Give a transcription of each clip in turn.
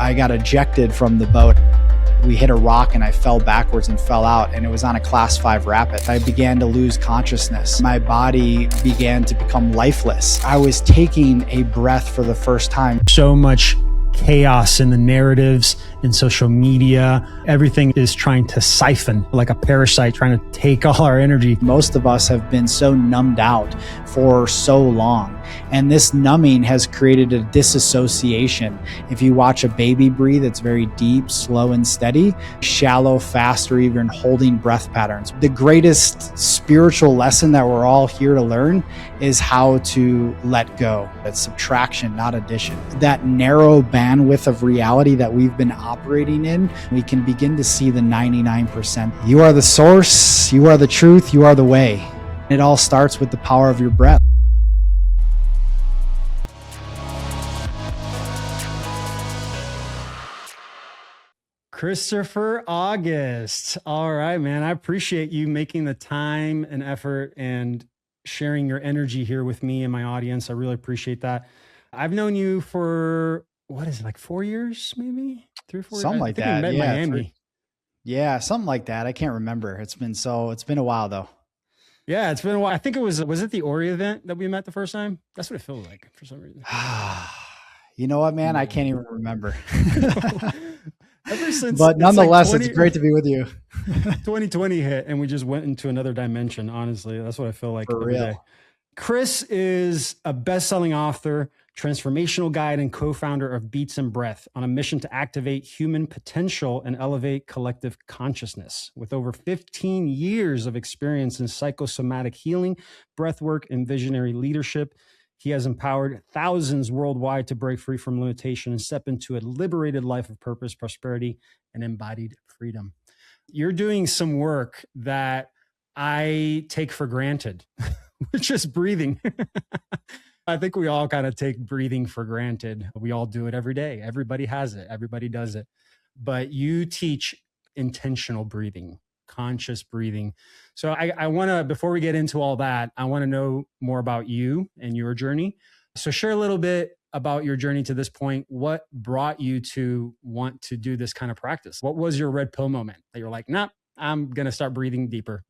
I got ejected from the boat. We hit a rock and I fell backwards and fell out, and it was on a class 5 rapid. I began to lose consciousness. My body began to become lifeless. I was taking a breath for the first time. So much chaos in the narratives, in social media. Everything is trying to siphon, like a parasite trying to take all our energy. Most of us have been so numbed out for so long. And this numbing has created a disassociation. If you watch a baby breathe, it's very deep, slow, and steady, shallow, fast, or even holding breath patterns. The greatest spiritual lesson that we're all here to learn is how to let go. It's subtraction, not addition. That narrow bandwidth of reality that we've been operating in, we can begin to see the 99%. You are the source, you are the truth, you are the way. It all starts with the power of your breath. Christopher August. All right, man. I appreciate you making the time and effort and sharing your energy here with me and my audience. I really appreciate that. I've known you for, what is it, like 4 years, maybe? 3 or 4 years? Something like that. We met in Miami. Yeah, something like that. I can't remember. It's been a while though. Yeah, it's been a while. I think was it the Ori event that we met the first time? That's what it feels like for some reason. You know what, man? I can't even remember. Ever since, but nonetheless, it's great to be with you. 2020 hit and we just went into another dimension. Honestly, that's what I feel like every day. Chris is a best-selling author, transformational guide, and co-founder of Beats and Breath, on a mission to activate human potential and elevate collective consciousness. With over 15 years of experience in psychosomatic healing, breathwork, and visionary leadership, he has empowered thousands worldwide to break free from limitation and step into a liberated life of purpose, prosperity, and embodied freedom. You're doing some work that I take for granted, which is breathing. I think we all kind of take breathing for granted. We all do it every day. Everybody has it. Everybody does it. But you teach intentional breathing, conscious breathing. So I want to, before we get into all that, I want to know more about you and your journey. So share a little bit about your journey to this point. What brought you to want to do this kind of practice? What was your red pill moment that you're like, nah, I'm going to start breathing deeper?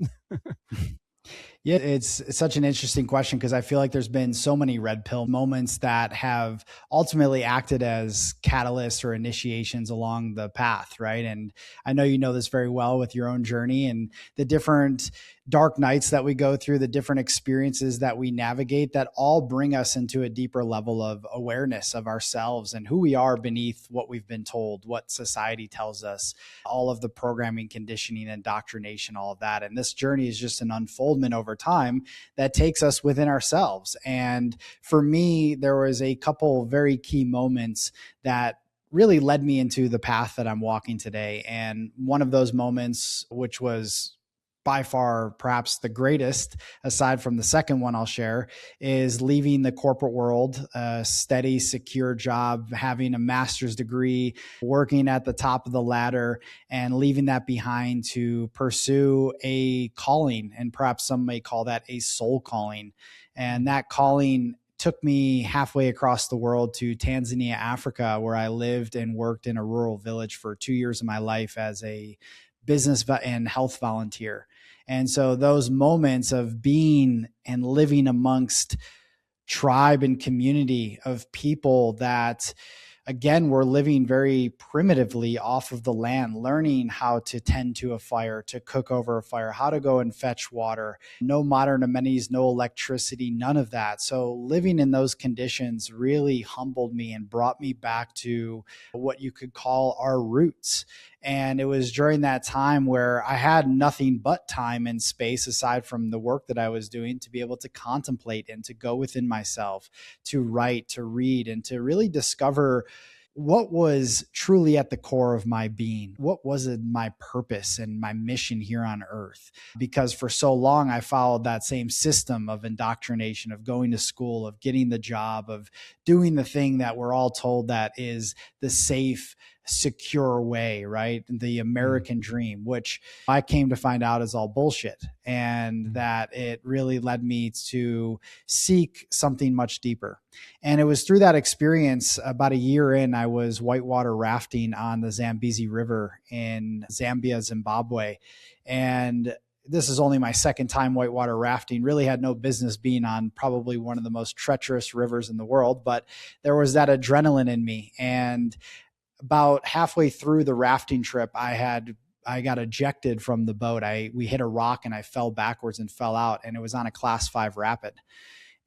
Yeah, it's such an interesting question because I feel like there's been so many red pill moments that have ultimately acted as catalysts or initiations along the path, right? And I know you know this very well with your own journey and the different dark nights that we go through, the different experiences that we navigate that all bring us into a deeper level of awareness of ourselves and who we are beneath what we've been told, what society tells us, all of the programming, conditioning, indoctrination, all of that. And this journey is just an unfoldment over time that takes us within ourselves. And for me, there was a couple very key moments that really led me into the path that I'm walking today. And one of those moments, which was by far perhaps the greatest, aside from the second one I'll share, is leaving the corporate world, a steady, secure job, having a master's degree, working at the top of the ladder, and leaving that behind to pursue a calling. And perhaps some may call that a soul calling. And that calling took me halfway across the world to Tanzania, Africa, where I lived and worked in a rural village for 2 years of my life as a business and health volunteer. And so those moments of being and living amongst tribe and community of people that, again, were living very primitively off of the land, learning how to tend to a fire, to cook over a fire, how to go and fetch water, no modern amenities, no electricity, none of that. So living in those conditions really humbled me and brought me back to what you could call our roots. And it was during that time where I had nothing but time and space aside from the work that I was doing to be able to contemplate and to go within myself, to write, to read, and to really discover what was truly at the core of my being. What was it, my purpose and my mission here on earth? Because for so long, I followed that same system of indoctrination, of going to school, of getting the job, of doing the thing that we're all told that is the safe secure way, right? The American dream, which I came to find out is all bullshit. And that it really led me to seek something much deeper. And it was through that experience, about a year in, I was whitewater rafting on the Zambezi River in Zambia, Zimbabwe. And this is only my second time whitewater rafting. Really had no business being on probably one of the most treacherous rivers in the world, but there was that adrenaline in me. And about halfway through the rafting trip, I got ejected from the boat. We hit a rock and I fell backwards and fell out, and it was on a class 5 rapid.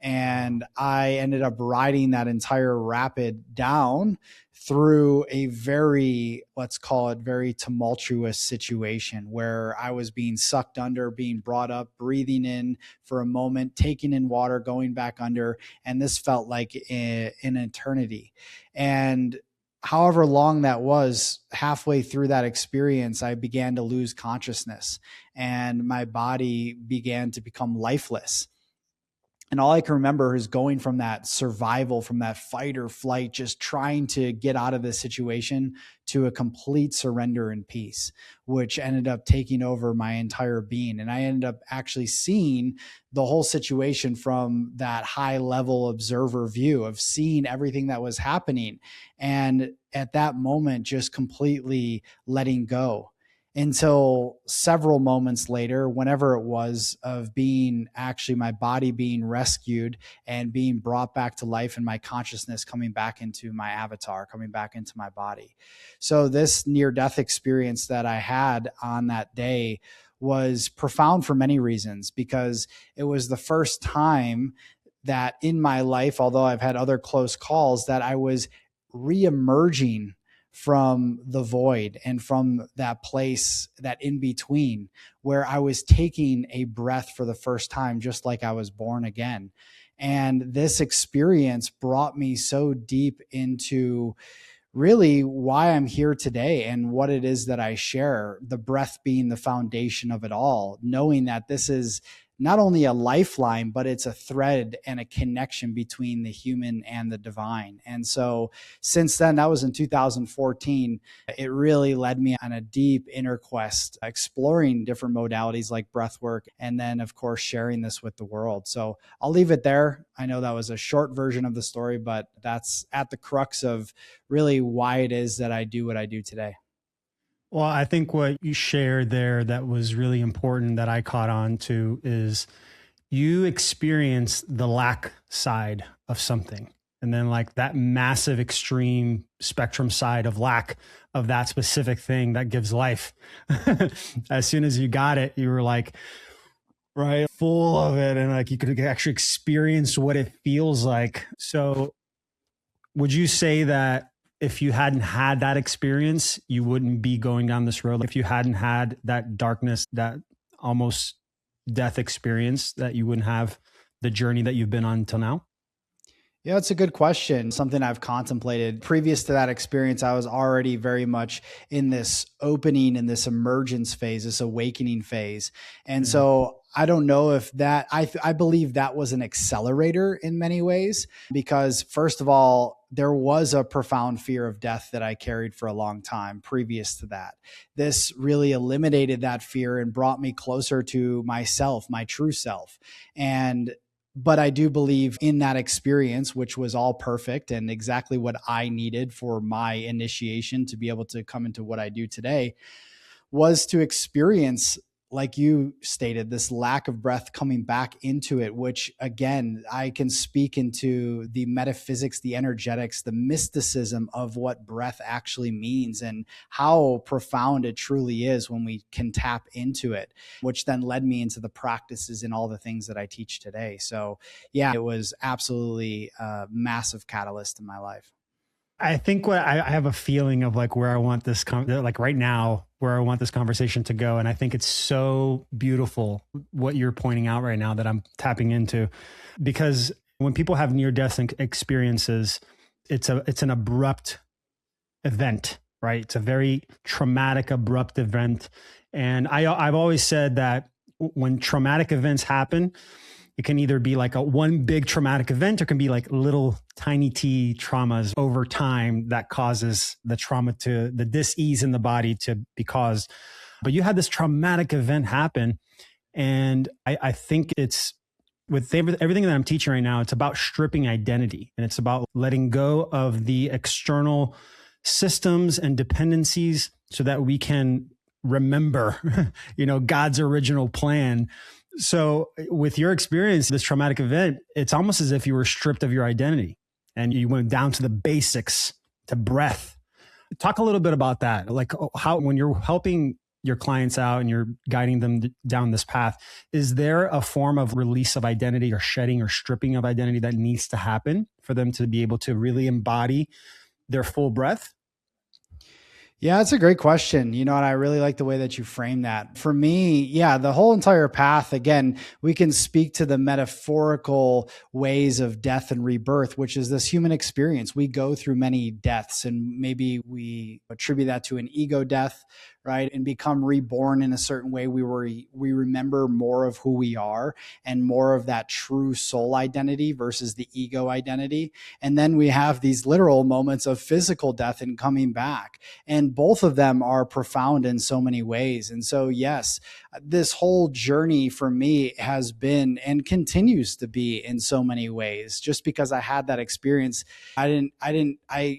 And I ended up riding that entire rapid down through a very, let's call it, very tumultuous situation where I was being sucked under, being brought up, breathing in for a moment, taking in water, going back under. And this felt like an eternity. And however long that was, halfway through that experience, I began to lose consciousness and my body began to become lifeless. And all I can remember is going from that survival, from that fight or flight, just trying to get out of this situation, to a complete surrender and peace, which ended up taking over my entire being. And I ended up actually seeing the whole situation from that high level observer view of seeing everything that was happening. And at that moment, just completely letting go. Until several moments later, whenever it was, of being actually my body being rescued and being brought back to life, and my consciousness coming back into my avatar, coming back into my body. So this near-death experience that I had on that day was profound for many reasons, because it was the first time that in my life, although I've had other close calls, that I was re-emerging from the void and from that place, that in between, where I was taking a breath for the first time, just like I was born again. And this experience brought me so deep into really why I'm here today and what it is that I share, the breath being the foundation of it all, knowing that this is not only a lifeline, but it's a thread and a connection between the human and the divine. And so since then, that was in 2014, it really led me on a deep inner quest, exploring different modalities like breathwork, and then of course, sharing this with the world. So I'll leave it there. I know that was a short version of the story, but that's at the crux of really why it is that I do what I do today. Well, I think what you shared there that was really important that I caught on to is you experience the lack side of something. And then like that massive extreme spectrum side of lack of that specific thing that gives life. As soon as you got it, you were like, right, full of it. And like you could actually experience what it feels like. So would you say that if you hadn't had that experience, you wouldn't be going down this road? If you hadn't had that darkness, that almost death experience, that you wouldn't have the journey that you've been on until now? Yeah, it's a good question. Something I've contemplated. Previous to that experience, I was already very much in this opening and this emergence phase, this awakening phase. And so I don't know if that, I believe that was an accelerator in many ways, because first of all, there was a profound fear of death that I carried for a long time previous to that. This really eliminated that fear and brought me closer to myself, my true self. But I do believe in that experience, which was all perfect and exactly what I needed for my initiation to be able to come into what I do today, was to experience, like you stated, this lack of breath coming back into it, which again, I can speak into the metaphysics, the energetics, the mysticism of what breath actually means and how profound it truly is when we can tap into it, which then led me into the practices and all the things that I teach today. So yeah, it was absolutely a massive catalyst in my life. I think what I have a feeling of like where I want this, like right now, where I want this conversation to go. And I think it's so beautiful what you're pointing out right now that I'm tapping into, because when people have near-death experiences, it's an abrupt event, right? It's a very traumatic, abrupt event. And I've always said that when traumatic events happen, It can either be like a one big traumatic event, or it can be like little tiny t traumas over time that causes the trauma to the dis-ease in the body to be caused. But you had this traumatic event happen. And I think it's with everything that I'm teaching right now, it's about stripping identity, and it's about letting go of the external systems and dependencies so that we can remember, God's original plan. So with your experience, this traumatic event, it's almost as if you were stripped of your identity and you went down to the basics, to breath. Talk a little bit about that. Like how, when you're helping your clients out and you're guiding them down this path, is there a form of release of identity or shedding or stripping of identity that needs to happen for them to be able to really embody their full breath? Yeah, it's a great question. And I really like the way that you frame that. For me, yeah, the whole entire path, again, we can speak to the metaphorical ways of death and rebirth, which is this human experience. We go through many deaths, and maybe we attribute that to an ego death, right? And become reborn in a certain way. We remember more of who we are and more of that true soul identity versus the ego identity. And then we have these literal moments of physical death and coming back. And both of them are profound in so many ways. And so, yes, this whole journey for me has been and continues to be in so many ways. Just because I had that experience, I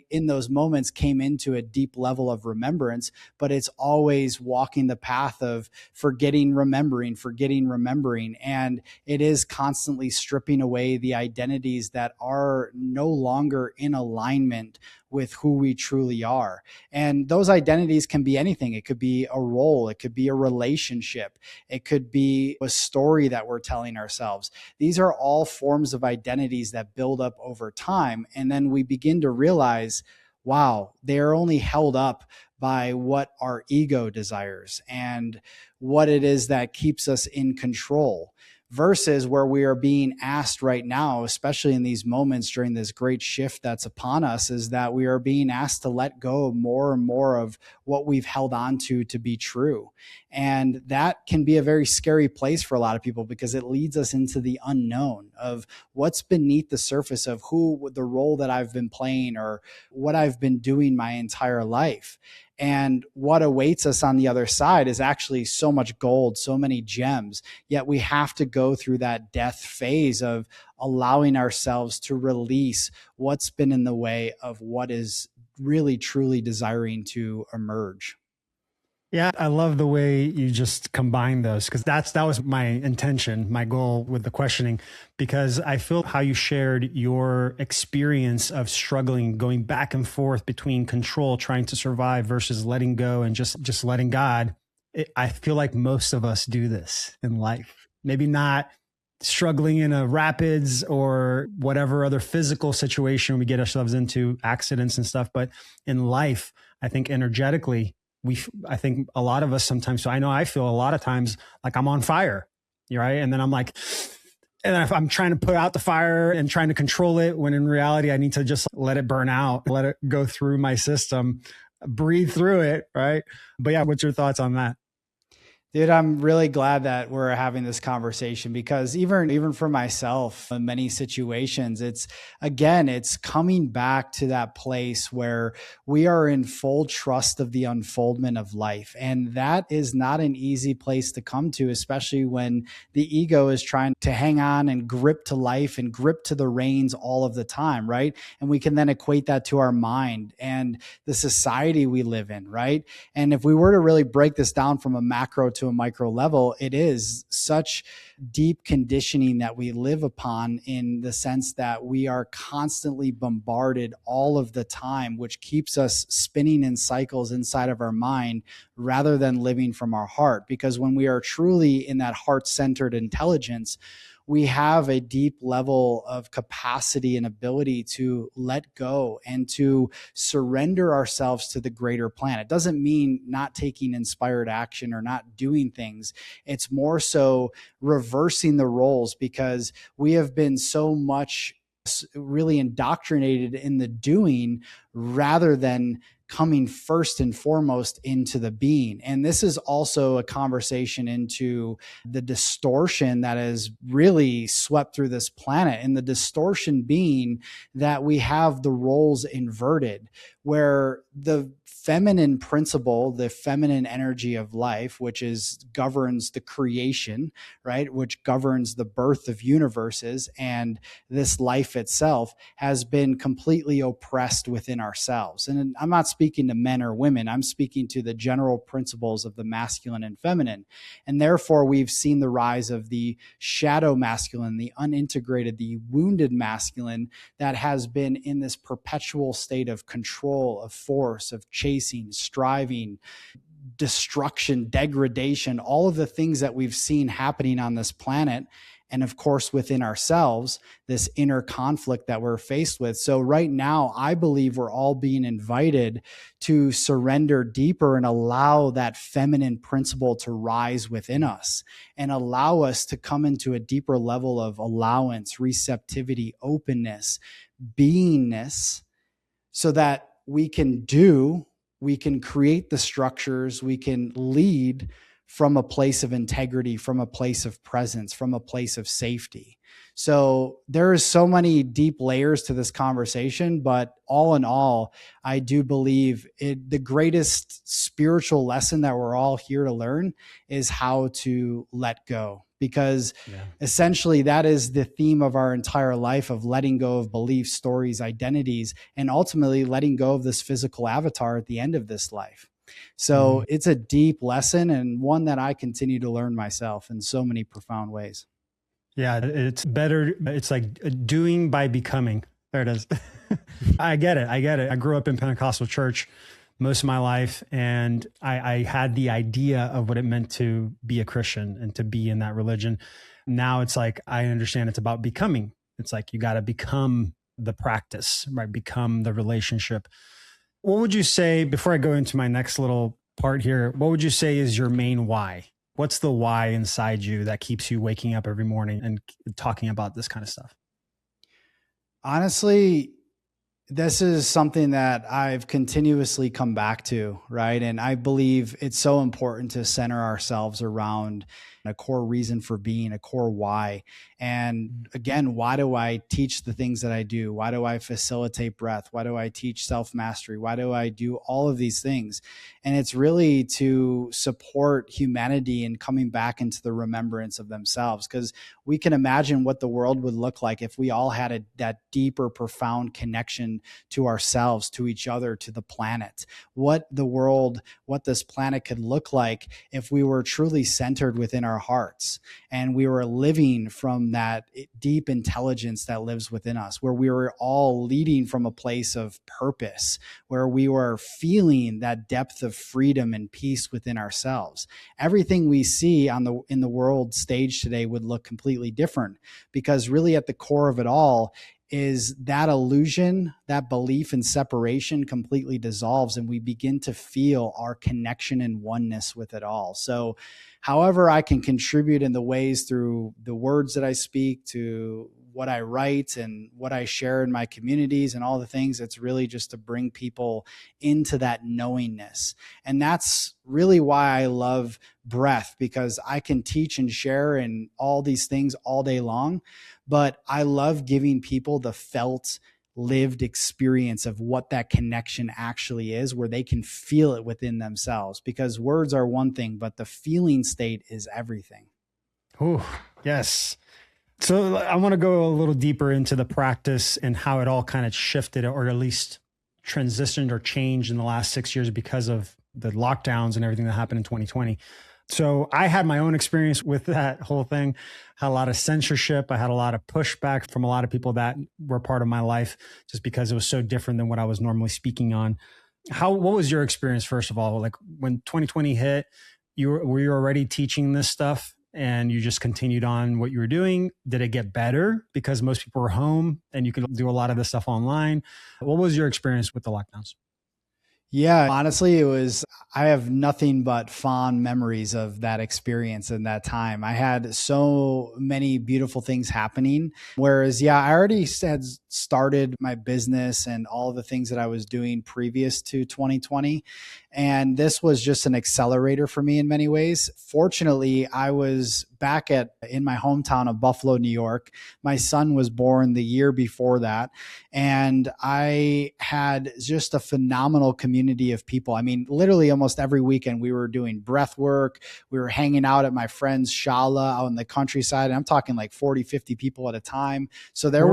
in those moments came into a deep level of remembrance, but it's always walking the path of forgetting, remembering. And it is constantly stripping away the identities that are no longer in alignment with who we truly are. And those identities can be anything. It could be a role, it could be a relationship, it could be a story that we're telling ourselves. These are all forms of identities that build up over time. And then we begin to realize, wow, they are only held up by what our ego desires and what it is that keeps us in control. Versus where we are being asked right now, especially in these moments during this great shift that's upon us, is that we are being asked to let go more and more of what we've held on to be true. And that can be a very scary place for a lot of people, because it leads us into the unknown of what's beneath the surface of the role that I've been playing or what I've been doing my entire life. And what awaits us on the other side is actually so much gold, so many gems. Yet we have to go through that death phase of allowing ourselves to release what's been in the way of what is really, truly desiring to emerge. Yeah, I love the way you just combine those, because that was my intention, my goal with the questioning, because I feel how you shared your experience of struggling, going back and forth between control, trying to survive versus letting go and just letting God. I feel like most of us do this in life. Maybe not struggling in a rapids or whatever other physical situation we get ourselves into, accidents and stuff, but in life, I think energetically, I think a lot of us sometimes, so I know I feel a lot of times like I'm on fire, right? And then I'm like, and I'm trying to put out the fire and trying to control it, when in reality, I need to just let it burn out, let it go through my system, breathe through it, right? But yeah, what's your thoughts on that? Dude, I'm really glad that we're having this conversation, because even for myself in many situations, it's coming back to that place where we are in full trust of the unfoldment of life. And that is not an easy place to come to, especially when the ego is trying to hang on and grip to life and grip to the reins all of the time, right? And we can then equate that to our mind and the society we live in, right? And if we were to really break this down from a macro to a micro level, it is such deep conditioning that we live upon, in the sense that we are constantly bombarded all of the time, which keeps us spinning in cycles inside of our mind rather than living from our heart. Because when we are truly in that heart-centered intelligence, we have a deep level of capacity and ability to let go and to surrender ourselves to the greater plan. It doesn't mean not taking inspired action or not doing things. It's more so reversing the roles, because we have been so much really indoctrinated in the doing rather than coming first and foremost into the being. And this is also a conversation into the distortion that has really swept through this planet. And the distortion being that we have the roles inverted, where the feminine principle, the feminine energy of life, which governs the creation, right? Which governs the birth of universes and this life itself, has been completely oppressed within ourselves. And I'm not speaking to men or women. I'm speaking to the general principles of the masculine and feminine. And therefore, we've seen the rise of the shadow masculine, the unintegrated, the wounded masculine that has been in this perpetual state of control, of force, of chasing, striving, destruction, degradation, all of the things that we've seen happening on this planet. And of course, within ourselves, this inner conflict that we're faced with. So right now, I believe we're all being invited to surrender deeper and allow that feminine principle to rise within us and allow us to come into a deeper level of allowance, receptivity, openness, beingness, so that we can create the structures, we can lead from a place of integrity, from a place of presence, from a place of safety. So there is so many deep layers to this conversation, but all in all, I do believe the greatest spiritual lesson that we're all here to learn is how to let go. Because essentially that is the theme of our entire life, of letting go of beliefs, stories, identities, and ultimately letting go of this physical avatar at the end of this life. So it's a deep lesson, and one that I continue to learn myself in so many profound ways. Yeah, it's better. It's like doing by becoming. There it is. I get it. I grew up in Pentecostal church most of my life, and I had the idea of what it meant to be a Christian and to be in that religion. Now it's like, I understand it's about becoming. It's like, you got to become the practice, right? Become the relationship. What would you say, before I go into my next little part here, what would you say is your main why? What's the why inside you that keeps you waking up every morning and talking about this kind of stuff? Honestly, this is something that I've continuously come back to, right? And I believe it's so important to center ourselves around a core reason for being, a core why. And again, why do I teach the things that I do? Why do I facilitate breath? Why do I teach self-mastery? Why do I do all of these things? And it's really to support humanity in coming back into the remembrance of themselves, because we can imagine what the world would look like if we all had that deeper, profound connection to ourselves, to each other, to the planet. What this planet could look like if we were truly centered within our hearts and we were living from that deep intelligence that lives within us, where we were all leading from a place of purpose, where we were feeling that depth of freedom and peace within ourselves. Everything we see in the world stage today would look completely different, because really at the core of it all is that illusion, that belief in separation completely dissolves, and we begin to feel our connection and oneness with it all. So however I can contribute in the ways through the words that I speak, to what I write and what I share in my communities and all the things, it's really just to bring people into that knowingness. And that's really why I love breath, because I can teach and share and all these things all day long, but I love giving people the felt, lived experience of what that connection actually is, where they can feel it within themselves, because words are one thing, but the feeling state is everything. Oh, yes. So I want to go a little deeper into the practice and how it all kind of shifted, or at least transitioned or changed in the last 6 years because of the lockdowns and everything that happened in 2020. So I had my own experience with that whole thing, had a lot of censorship. I had a lot of pushback from a lot of people that were part of my life, just because it was so different than what I was normally speaking on. What was your experience, first of all? Like when 2020 hit, were you already teaching this stuff and you just continued on what you were doing? Did it get better because most people were home and you could do a lot of this stuff online? What was your experience with the lockdowns? Yeah, honestly, I have nothing but fond memories of that experience and that time. I had so many beautiful things happening. Whereas, yeah, I already had started my business and all the things that I was doing previous to 2020. And this was just an accelerator for me in many ways. Fortunately, I was back in my hometown of Buffalo, New York. My son was born the year before that. And I had just a phenomenal community of people. I mean, literally almost every weekend we were doing breath work. We were hanging out at my friend's shala out in the countryside. And I'm talking like 40, 50 people at a time. So there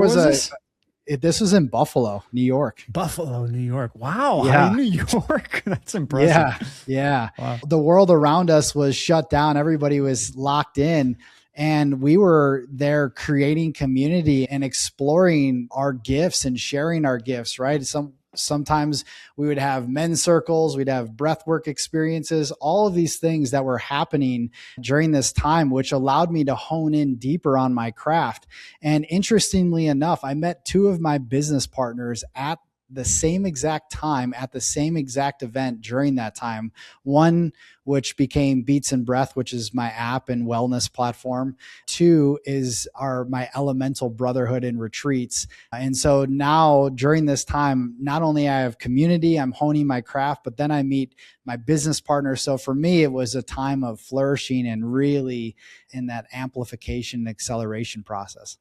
this was in Buffalo, New York. Buffalo, New York. Wow. Yeah. New York. That's impressive. Yeah. Wow. The world around us was shut down. Everybody was locked in. And we were there creating community and exploring our gifts and sharing our gifts, right? Sometimes we would have men's circles, we'd have breathwork experiences, all of these things that were happening during this time, which allowed me to hone in deeper on my craft. And interestingly enough, I met two of my business partners at the same exact time at the same exact event during that time. One, which became Beats and Breath, which is my app and wellness platform. Two is my elemental brotherhood and retreats. And so now during this time, not only I have community, I'm honing my craft, but then I meet my business partner. So for me, it was a time of flourishing and really in that amplification and acceleration process.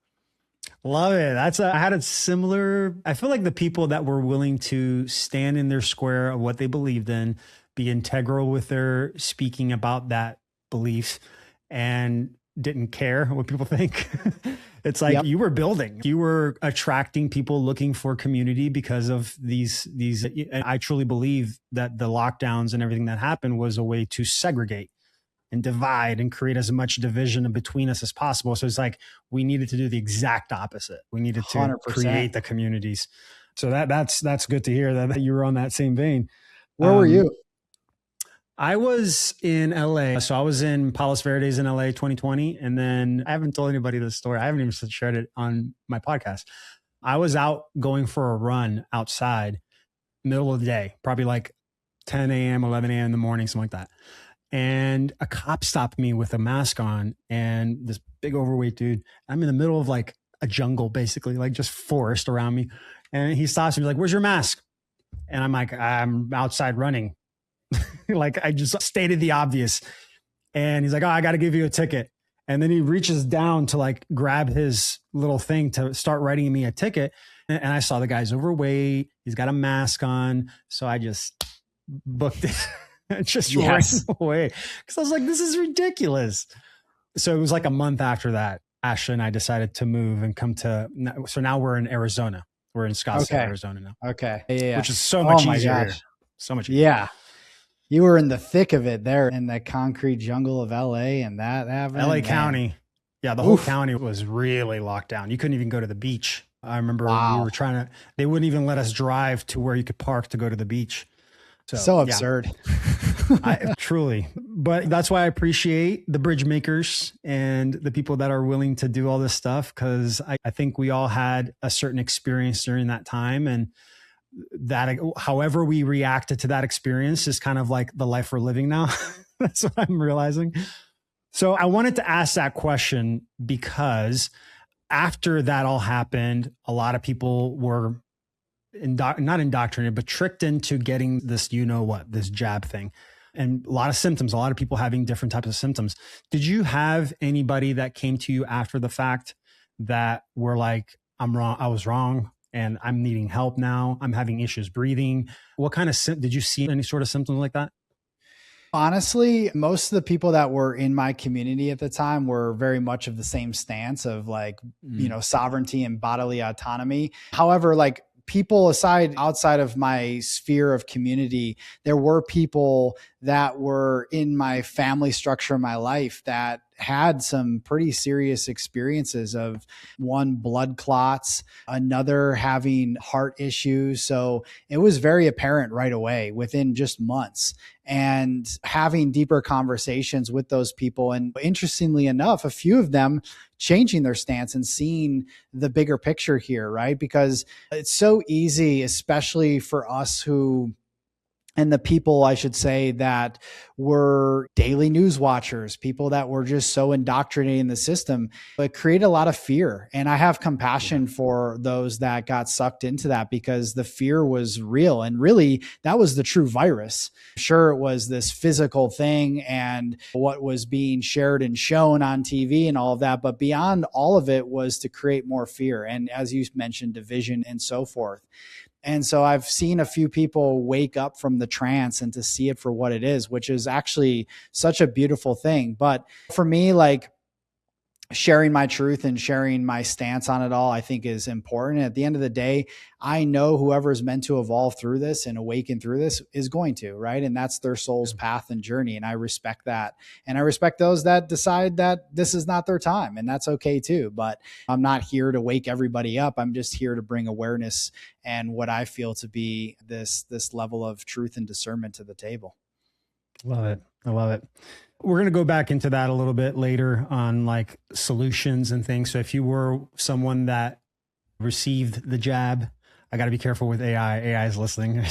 Love it. I had a similar, I feel like the people that were willing to stand in their square of what they believed in, be integral with their speaking about that belief and didn't care what people think. It's like you were building, you were attracting people looking for community because of these, and I truly believe that the lockdowns and everything that happened was a way to segregate and divide and create as much division between us as possible. So it's like, we needed to do the exact opposite. We needed to 100%. Create the communities. So that's good to hear that you were on that same vein. Where were you? I was in LA. So I was in Palos Verdes in LA 2020. And then I haven't told anybody this story. I haven't even shared it on my podcast. I was out going for a run outside, middle of the day, probably like 10 a.m., 11 a.m. in the morning, something like that. And a cop stopped me with a mask on and this big overweight dude. I'm in the middle of like a jungle, basically, like just forest around me. And he stops me like, "Where's your mask?" And I'm like, "I'm outside running." Like I just stated the obvious. And he's like, "Oh, I got to give you a ticket." And then he reaches down to like grab his little thing to start writing me a ticket. And I saw the guy's overweight. He's got a mask on. So I just booked it. Just ran away because I was like, this is ridiculous. So it was like a month after that, Ashley and I decided to move and come to, so now we're in Arizona. We're in Scottsdale, Arizona now. Okay. Yeah. Which is so much easier here. So much easier. Yeah. You were in the thick of it there in the concrete jungle of LA and that happened. LA County. Yeah. The whole county was really locked down. You couldn't even go to the beach. I remember we were they wouldn't even let us drive to where you could park to go to the beach. So absurd. Truly. But that's why I appreciate the bridge makers and the people that are willing to do all this stuff. Cause I think we all had a certain experience during that time. And that however we reacted to that experience is kind of like the life we're living now. That's what I'm realizing. So I wanted to ask that question because after that all happened, a lot of people were not indoctrinated, but tricked into getting this, this jab thing, and a lot of symptoms, a lot of people having different types of symptoms. Did you have anybody that came to you after the fact that were like, "I'm wrong. I was wrong. And I'm needing help now. I'm having issues breathing." What kind of, did you see any sort of symptoms like that? Honestly, most of the people that were in my community at the time were very much of the same stance of like, sovereignty and bodily autonomy. However, like, people outside of my sphere of community, there were people that were in my family structure in my life that had some pretty serious experiences of one, blood clots, another having heart issues. So it was very apparent right away within just months, and having deeper conversations with those people. And interestingly enough, a few of them changing their stance and seeing the bigger picture here, right? Because it's so easy, especially for us who and the people, I should say, that were daily news watchers, people that were just so indoctrinated in the system, it created a lot of fear. And I have compassion for those that got sucked into that, because the fear was real. And really, that was the true virus. Sure, it was this physical thing and what was being shared and shown on TV and all of that. But beyond all of it was to create more fear. And as you mentioned, division and so forth. And so I've seen a few people wake up from the trance and to see it for what it is, which is actually such a beautiful thing. But for me, like, sharing my truth and sharing my stance on it all, I think is important. At the end of the day, I know whoever is meant to evolve through this and awaken through this is going to, right? And that's their soul's path and journey. And I respect that. And I respect those that decide that this is not their time, and that's okay too. But I'm not here to wake everybody up. I'm just here to bring awareness and what I feel to be this level of truth and discernment to the table. Love it. I love it. We're going to go back into that a little bit later on, like solutions and things. So if you were someone that received the jab, I got to be careful with AI. AI is listening.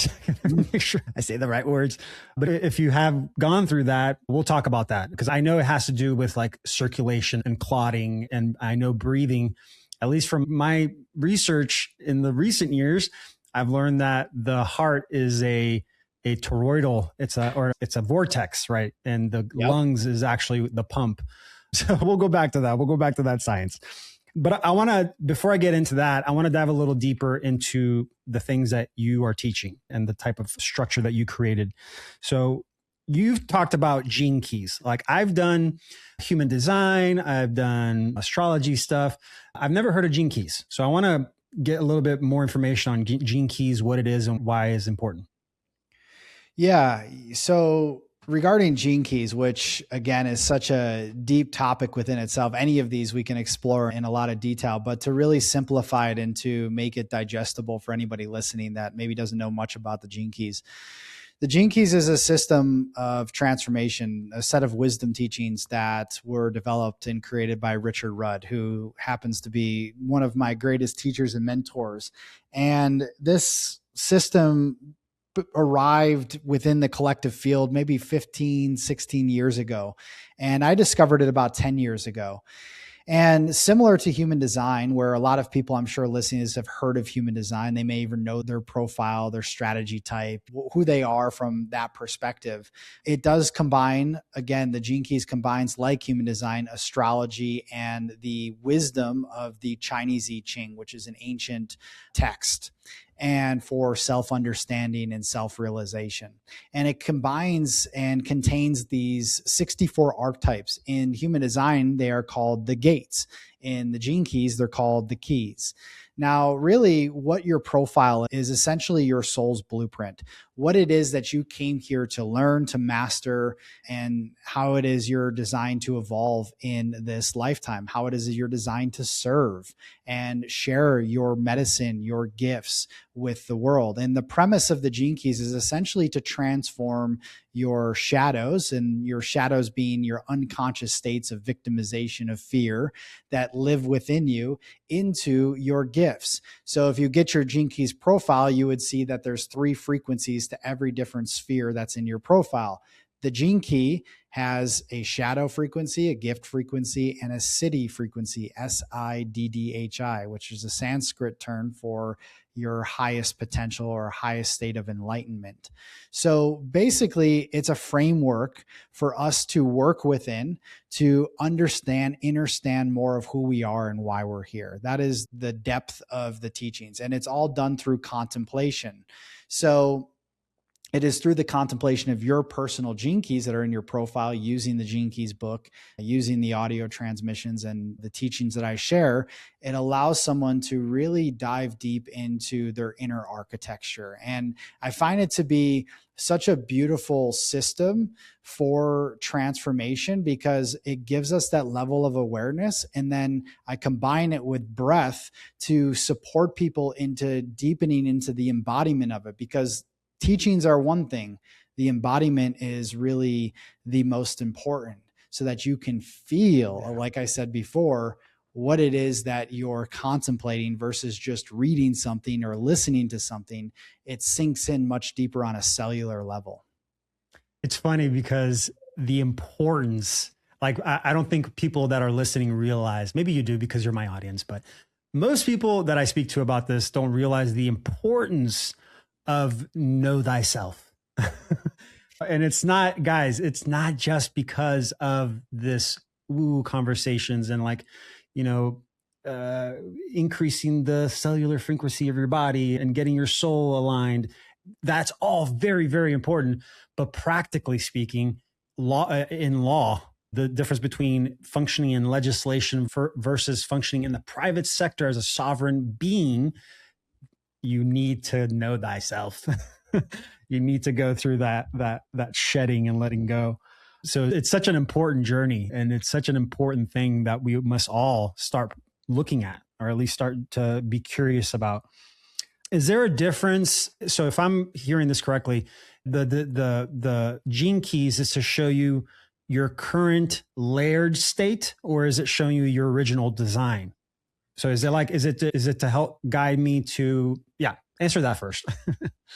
Make sure I say the right words. But if you have gone through that, we'll talk about that, because I know it has to do with like circulation and clotting. And I know breathing, at least from my research in the recent years, I've learned that the heart is a toroidal, it's a vortex, right? And the lungs is actually the pump. So we'll go back to that. We'll go back to that science. But I want to, before I get into that, I want to dive a little deeper into the things that you are teaching and the type of structure that you created. So you've talked about gene keys. Like, I've done human design, I've done astrology stuff. I've never heard of gene keys. So I want to get a little bit more information on gene keys, what it is and why it's important. Yeah. So regarding gene keys, which again is such a deep topic within itself, any of these we can explore in a lot of detail, but to really simplify it and to make it digestible for anybody listening that maybe doesn't know much about the gene keys. The gene keys is a system of transformation, a set of wisdom teachings that were developed and created by Richard Rudd, who happens to be one of my greatest teachers and mentors. And this system arrived within the collective field maybe 15, 16 years ago. And I discovered it about 10 years ago. And similar to human design, where a lot of people I'm sure listening to this have heard of human design, they may even know their profile, their strategy type, who they are from that perspective. It does combine, again, the gene keys combines, like human design, astrology and the wisdom of the Chinese I Ching, which is an ancient text, and for self-understanding and self-realization. And it combines and contains these 64 archetypes. In human design, they are called the gates. In the gene keys, they're called the keys. Now, really, what your profile is essentially your soul's blueprint, what it is that you came here to learn, to master, and how it is you're designed to evolve in this lifetime, how it is you're designed to serve and share your medicine, your gifts with the world. And the premise of the gene keys is essentially to transform your shadows, and your shadows being your unconscious states of victimization, of fear that live within you, into your gifts. So if you get your gene keys profile, you would see that there's 3 frequencies to every different sphere that's in your profile. The gene key has a shadow frequency, a gift frequency, and a Siddhi frequency, Siddhi, which is a Sanskrit term for your highest potential or highest state of enlightenment. So basically, it's a framework for us to work within to understand more of who we are and why we're here. That is the depth of the teachings, and it's all done through contemplation. So it is through the contemplation of your personal gene keys that are in your profile, using the Gene Keys book, using the audio transmissions and the teachings that I share. It allows someone to really dive deep into their inner architecture. And I find it to be such a beautiful system for transformation, because it gives us that level of awareness. And then I combine it with breath to support people into deepening into the embodiment of it, because teachings are one thing. The embodiment is really the most important, so that you can feel, like I said before, what it is that you're contemplating versus just reading something or listening to something, it sinks in much deeper on a cellular level. It's funny because the importance, like, I don't think people that are listening realize, maybe you do because you're my audience, but most people that I speak to about this don't realize the importance of know thyself. And it's not, guys, it's not just because of this conversations and like, increasing the cellular frequency of your body and getting your soul aligned. That's all very, very important. But practically speaking, in law, the difference between functioning in legislation versus functioning in the private sector as a sovereign being, you need to know thyself. You need to go through that shedding and letting go. So it's such an important journey, and it's such an important thing that we must all start looking at, or at least start to be curious about. Is there a difference? So if I'm hearing this correctly, the gene keys is to show you your current layered state, or is it showing you your original design? So is it to help guide me to, answer that first.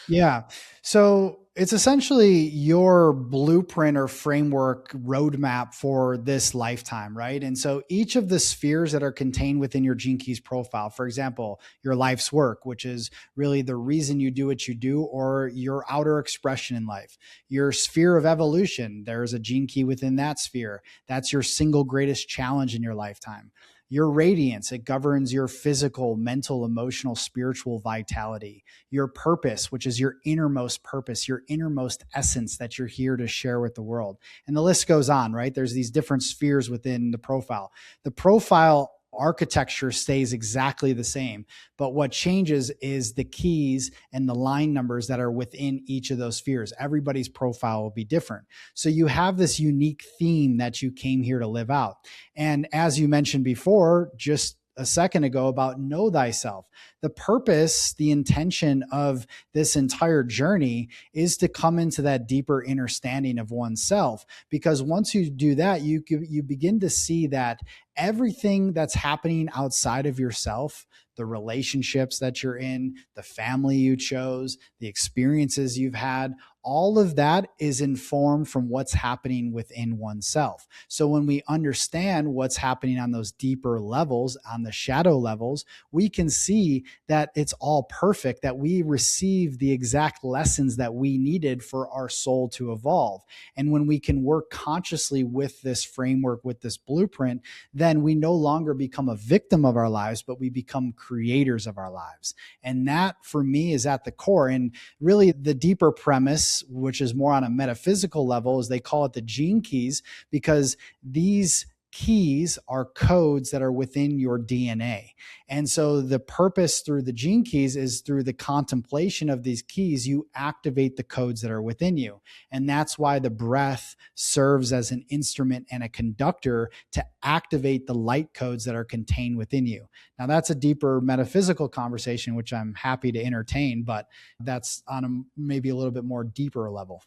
Yeah. So it's essentially your blueprint or framework roadmap for this lifetime, right? And so each of the spheres that are contained within your Gene Keys profile, for example, your life's work, which is really the reason you do what you do, or your outer expression in life, your sphere of evolution, there's a Gene Key within that sphere. That's your single greatest challenge in your lifetime. Your radiance, it governs your physical, mental, emotional, spiritual vitality. Your purpose, which is your innermost purpose, your innermost essence that you're here to share with the world. And the list goes on, right? There's these different spheres within the profile. The profile architecture stays exactly the same, but what changes is the keys and the line numbers that are within each of those spheres. Everybody's profile will be different. So you have this unique theme that you came here to live out. And as you mentioned before, just a second ago, about know thyself. The purpose, the intention of this entire journey is to come into that deeper understanding of oneself. Because once you do that, you begin to see that everything that's happening outside of yourself, the relationships that you're in, the family you chose, the experiences you've had, all of that is informed from what's happening within oneself. So when we understand what's happening on those deeper levels, on the shadow levels, we can see that it's all perfect, that we receive the exact lessons that we needed for our soul to evolve. And when we can work consciously with this framework, with this blueprint, then we no longer become a victim of our lives, but we become creators of our lives. And that, for me, is at the core. And really the deeper premise, which is more on a metaphysical level, is they call it the gene keys, because these keys are codes that are within your DNA. And so the purpose through the gene keys is through the contemplation of these keys, you activate the codes that are within you. And that's why the breath serves as an instrument and a conductor to activate the light codes that are contained within you. Now, that's a deeper metaphysical conversation, which I'm happy to entertain, but that's on a maybe a little bit more deeper level.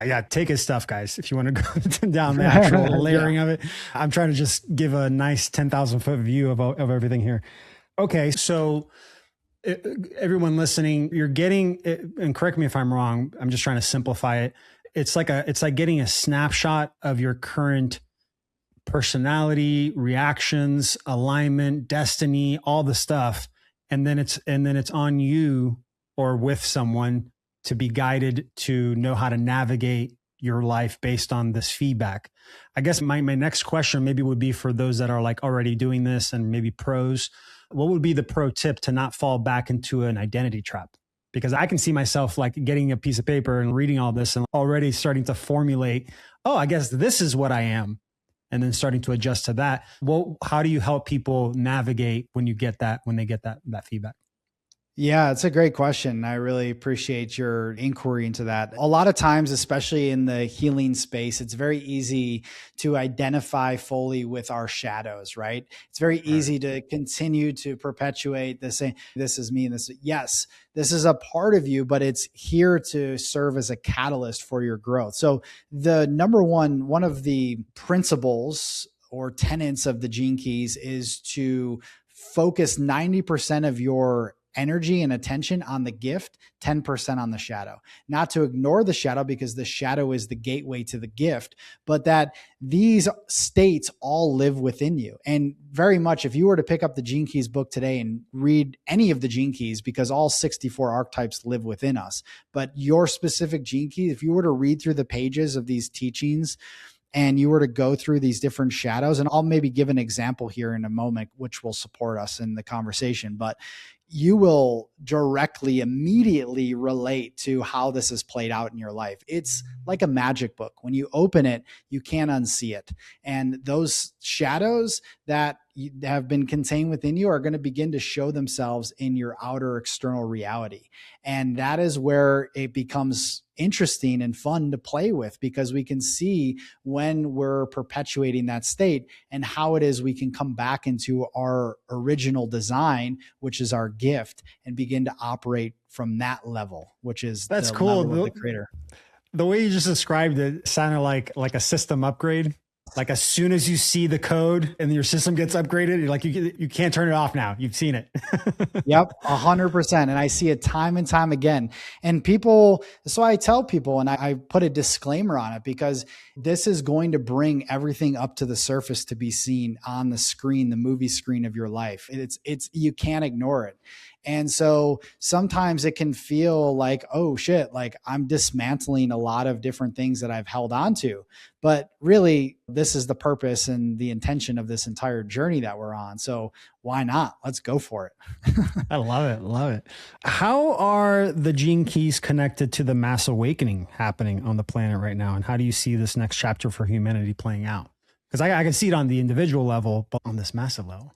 Yeah, take his stuff, guys, if you want to go down the actual layering of it. I'm trying to just give a nice 10,000 foot view of everything here. Okay, so everyone listening, you're getting, and correct me if I'm wrong, I'm just trying to simplify it. It's like getting a snapshot of your current personality, reactions, alignment, destiny, all the stuff. And then it's on you or with someone to be guided to know how to navigate your life based on this feedback. I guess my next question maybe would be for those that are like already doing this and maybe pros. What would be the pro tip to not fall back into an identity trap? Because I can see myself like getting a piece of paper and reading all this and already starting to formulate, oh, I guess this is what I am. And then starting to adjust to that. Well, how do you help people navigate when they get that feedback? Yeah, it's a great question. I really appreciate your inquiry into that. A lot of times, especially in the healing space, it's very easy to identify fully with our shadows, right? It's very easy to continue to perpetuate the same, this is me and this, yes, this is a part of you, but it's here to serve as a catalyst for your growth. So the one of the principles or tenets of the Gene Keys is to focus 90% of your energy and attention on the gift, 10% on the shadow. Not to ignore the shadow, because the shadow is the gateway to the gift, but that these states all live within you. And very much, if you were to pick up the Gene Keys book today and read any of the Gene Keys, because all 64 archetypes live within us, but your specific Gene Key, if you were to read through the pages of these teachings, and you were to go through these different shadows, and I'll maybe give an example here in a moment, which will support us in the conversation, but you will directly, immediately relate to how this has played out in your life. It's like a magic book. When you open it, you can't unsee it. And those shadows that have been contained within you are going to begin to show themselves in your outer external reality. And that is where it becomes interesting and fun to play with, because we can see when we're perpetuating that state and how it is we can come back into our original design, which is our gift, and begin to operate from that level, which is that's the cool. level of the creator. The way you just described it sounded like a system upgrade. Like as soon as you see the code and your system gets upgraded, you're like, you can't turn it off now. You've seen it. Yep, 100%. And I see it time and time again. And people, so I tell people, and I put a disclaimer on it, because this is going to bring everything up to the surface to be seen on the screen, the movie screen of your life. It's you can't ignore it. And so sometimes it can feel like, oh shit, like I'm dismantling a lot of different things that I've held on to. But really, this is the purpose and the intention of this entire journey that we're on. So why not? Let's go for it. I love it. Love it. How are the Gene Keys connected to the mass awakening happening on the planet right now? And how do you see this next chapter for humanity playing out? Because I can see it on the individual level, but on this massive level.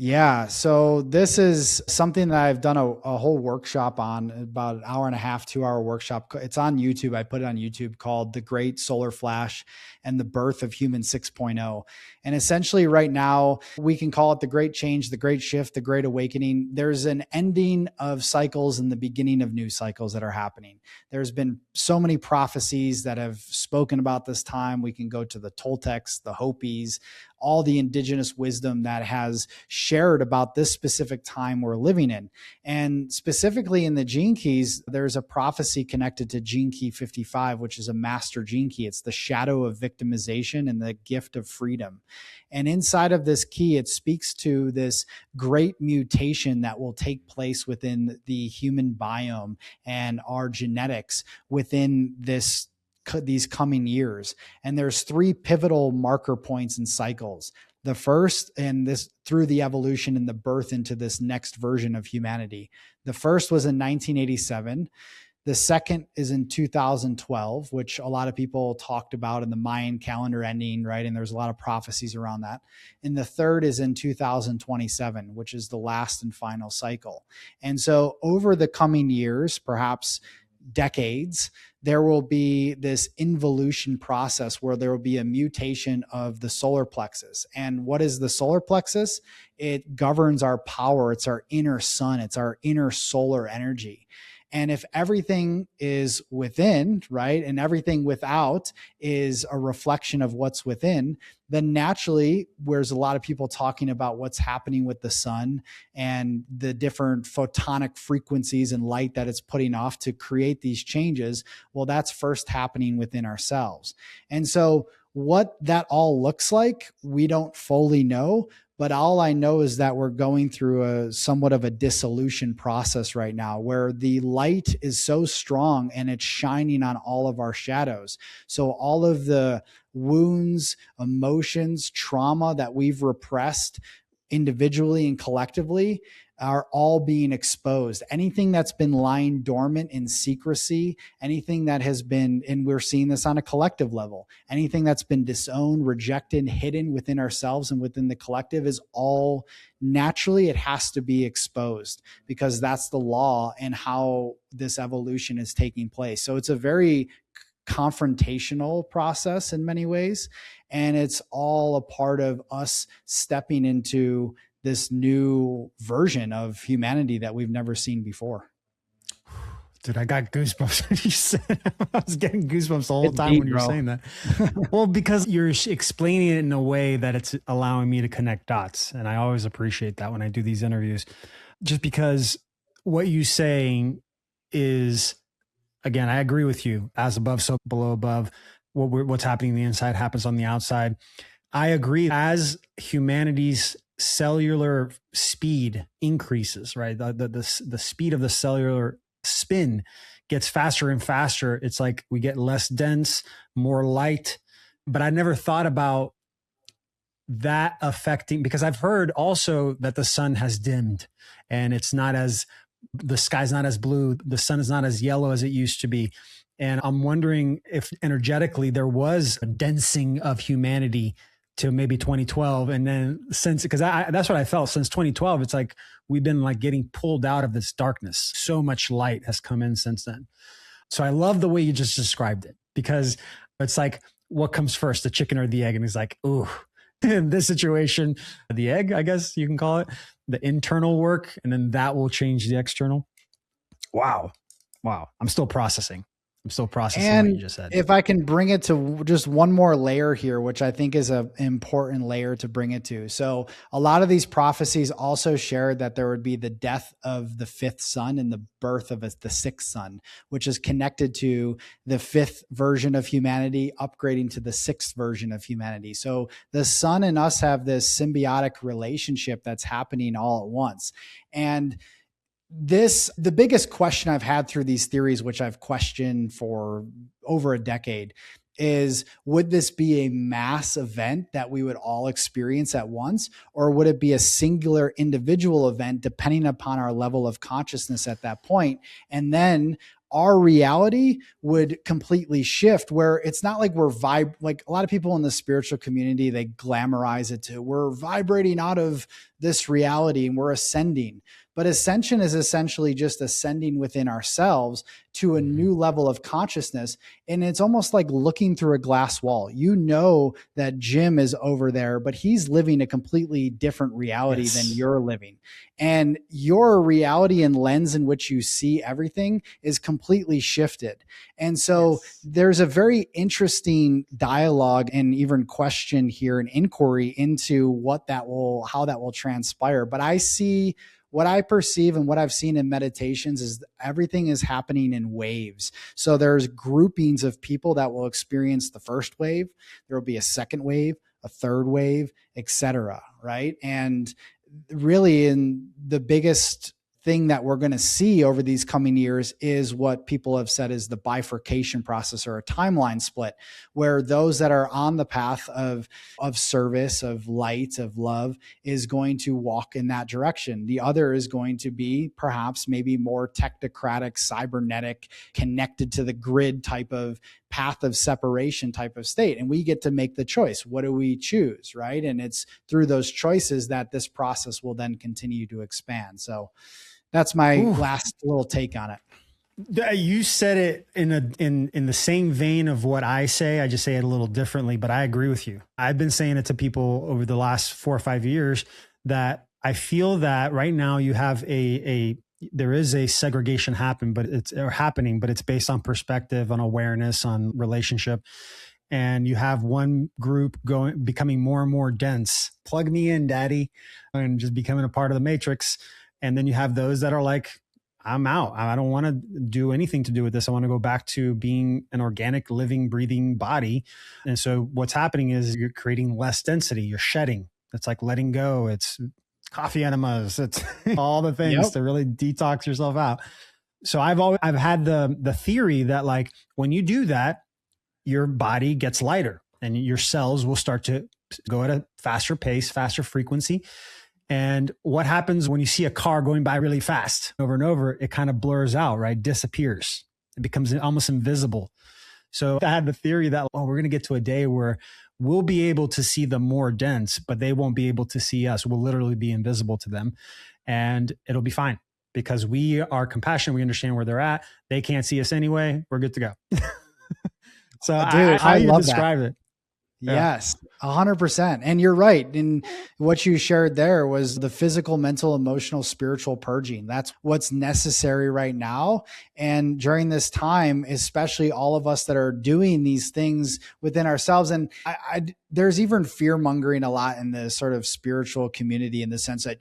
Yeah. So this is something that I've done a whole workshop on, about an hour and a half, 2-hour workshop. It's on YouTube. I put it on YouTube, called The Great Solar Flash and the Birth of Human 6.0. And essentially right now we can call it the great change, the great shift, the great awakening. There's an ending of cycles and the beginning of new cycles that are happening. There's been so many prophecies that have spoken about this time. We can go to the Toltecs, the Hopis, all the indigenous wisdom that has shared about this specific time we're living in. And specifically in the Gene Keys, there's a prophecy connected to Gene Key 55, which is a master Gene Key. It's the shadow of victimization and the gift of freedom. And inside of this key, it speaks to this great mutation that will take place within the human biome and our genetics within these coming years. And there's 3 pivotal marker points and cycles. The first, and this through the evolution and the birth into this next version of humanity. The first was in 1987. The second is in 2012, which a lot of people talked about in the Mayan calendar ending, right? And there's a lot of prophecies around that. And the third is in 2027, which is the last and final cycle. And so over the coming years, perhaps decades, there will be this involution process where there will be a mutation of the solar plexus. And what is the solar plexus? It governs our power. It's our inner sun. It's our inner solar energy. And if everything is within, right, and everything without is a reflection of what's within, then naturally, whereas a lot of people talking about what's happening with the sun and the different photonic frequencies and light that it's putting off to create these changes, well, that's first happening within ourselves. And so what that all looks like, we don't fully know. But all I know is that we're going through a somewhat of a dissolution process right now, where the light is so strong and it's shining on all of our shadows. So all of the wounds, emotions, trauma that we've repressed individually and collectively are all being exposed. Anything that's been lying dormant in secrecy, anything that has been, and we're seeing this on a collective level, anything that's been disowned, rejected, hidden within ourselves and within the collective is all naturally, it has to be exposed, because that's the law and how this evolution is taking place. So it's a very confrontational process in many ways. And it's all a part of us stepping into this new version of humanity that we've never seen before. Dude, I got goosebumps when you said I was getting goosebumps the whole It's time deep, when you're bro. saying that. Well, because you're explaining it in a way that it's allowing me to connect dots. And I always appreciate that when I do these interviews, just because what you're saying is, again, I agree with you. As above, so below above. What's happening on the inside happens on the outside. I agree. As humanity's cellular speed increases, right? The speed of the cellular spin gets faster and faster. It's like we get less dense, more light. But I never thought about that affecting, because I've heard also that the sun has dimmed and the sky's not as blue, the sun is not as yellow as it used to be. And I'm wondering if energetically there was a densing of humanity to maybe 2012. And then because that's what I felt since 2012. It's like we've been like getting pulled out of this darkness. So much light has come in since then. So I love the way you just described it, because it's like, what comes first, the chicken or the egg? And he's like, ooh, in this situation, the egg, I guess you can call it, the internal work, and then that will change the external. Wow. I'm still processing what you just said. If I can bring it to just one more layer here, which I think is an important layer to bring it to. So a lot of these prophecies also shared that there would be the death of the fifth son and the birth of the sixth son, which is connected to the fifth version of humanity upgrading to the sixth version of humanity. So the sun and us have this symbiotic relationship that's happening all at once. And the biggest question I've had through these theories, which I've questioned for over a decade, is would this be a mass event that we would all experience at once, or would it be a singular individual event depending upon our level of consciousness at that point? And then our reality would completely shift, where it's not like like a lot of people in the spiritual community, they glamorize it to, we're vibrating out of this reality and we're ascending. But ascension is essentially just ascending within ourselves to a new level of consciousness. And it's almost like looking through a glass wall. You know that Jim is over there, but he's living a completely different reality than you're living. And your reality and lens in which you see everything is completely shifted. And so there's a very interesting dialogue and even question here, an inquiry into how that will transpire. But what I perceive and what I've seen in meditations is everything is happening in waves. So there's groupings of people that will experience the first wave. There will be a second wave, a third wave, etc. Right? And really, in the biggest thing that we're going to see over these coming years is what people have said is the bifurcation process, or a timeline split, where those that are on the path of service, of light, of love, is going to walk in that direction. The other is going to be perhaps maybe more technocratic, cybernetic, connected to the grid type of path of separation type of state. And we get to make the choice. What do we choose? Right. And it's through those choices that this process will then continue to expand. So that's my last little take on it. You said it in the same vein of what I say. I just say it a little differently, but I agree with you. I've been saying it to people over the last 4 or 5 years that I feel that right now you have there is a segregation happening, but it's based on perspective, on awareness, on relationship. And you have one group becoming more and more dense. Plug me in, daddy, and just becoming a part of the matrix. And then you have those that are like, I'm out. I don't want to do anything to do with this. I want to go back to being an organic, living, breathing body. And so what's happening is you're creating less density. You're shedding. It's like letting go. It's coffee enemas. It's all the things to really detox yourself out. So I've had the theory that like when you do that, your body gets lighter and your cells will start to go at a faster pace, faster frequency. And what happens when you see a car going by really fast over and over, it kind of blurs out, right? Disappears. It becomes almost invisible. So I had the theory that, we're going to get to a day where we'll be able to see them more dense, but they won't be able to see us. We'll literally be invisible to them, and it'll be fine because we are compassionate. We understand where they're at. They can't see us anyway. We're good to go. So Dude, how you love describe that. it. Yeah. Yes, 100%. And you're right. And what you shared there was the physical, mental, emotional, spiritual purging. That's what's necessary right now. And during this time, especially all of us that are doing these things within ourselves. And there's even fear mongering a lot in the sort of spiritual community, in the sense that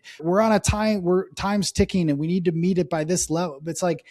time's ticking and we need to meet it by this level. But it's like,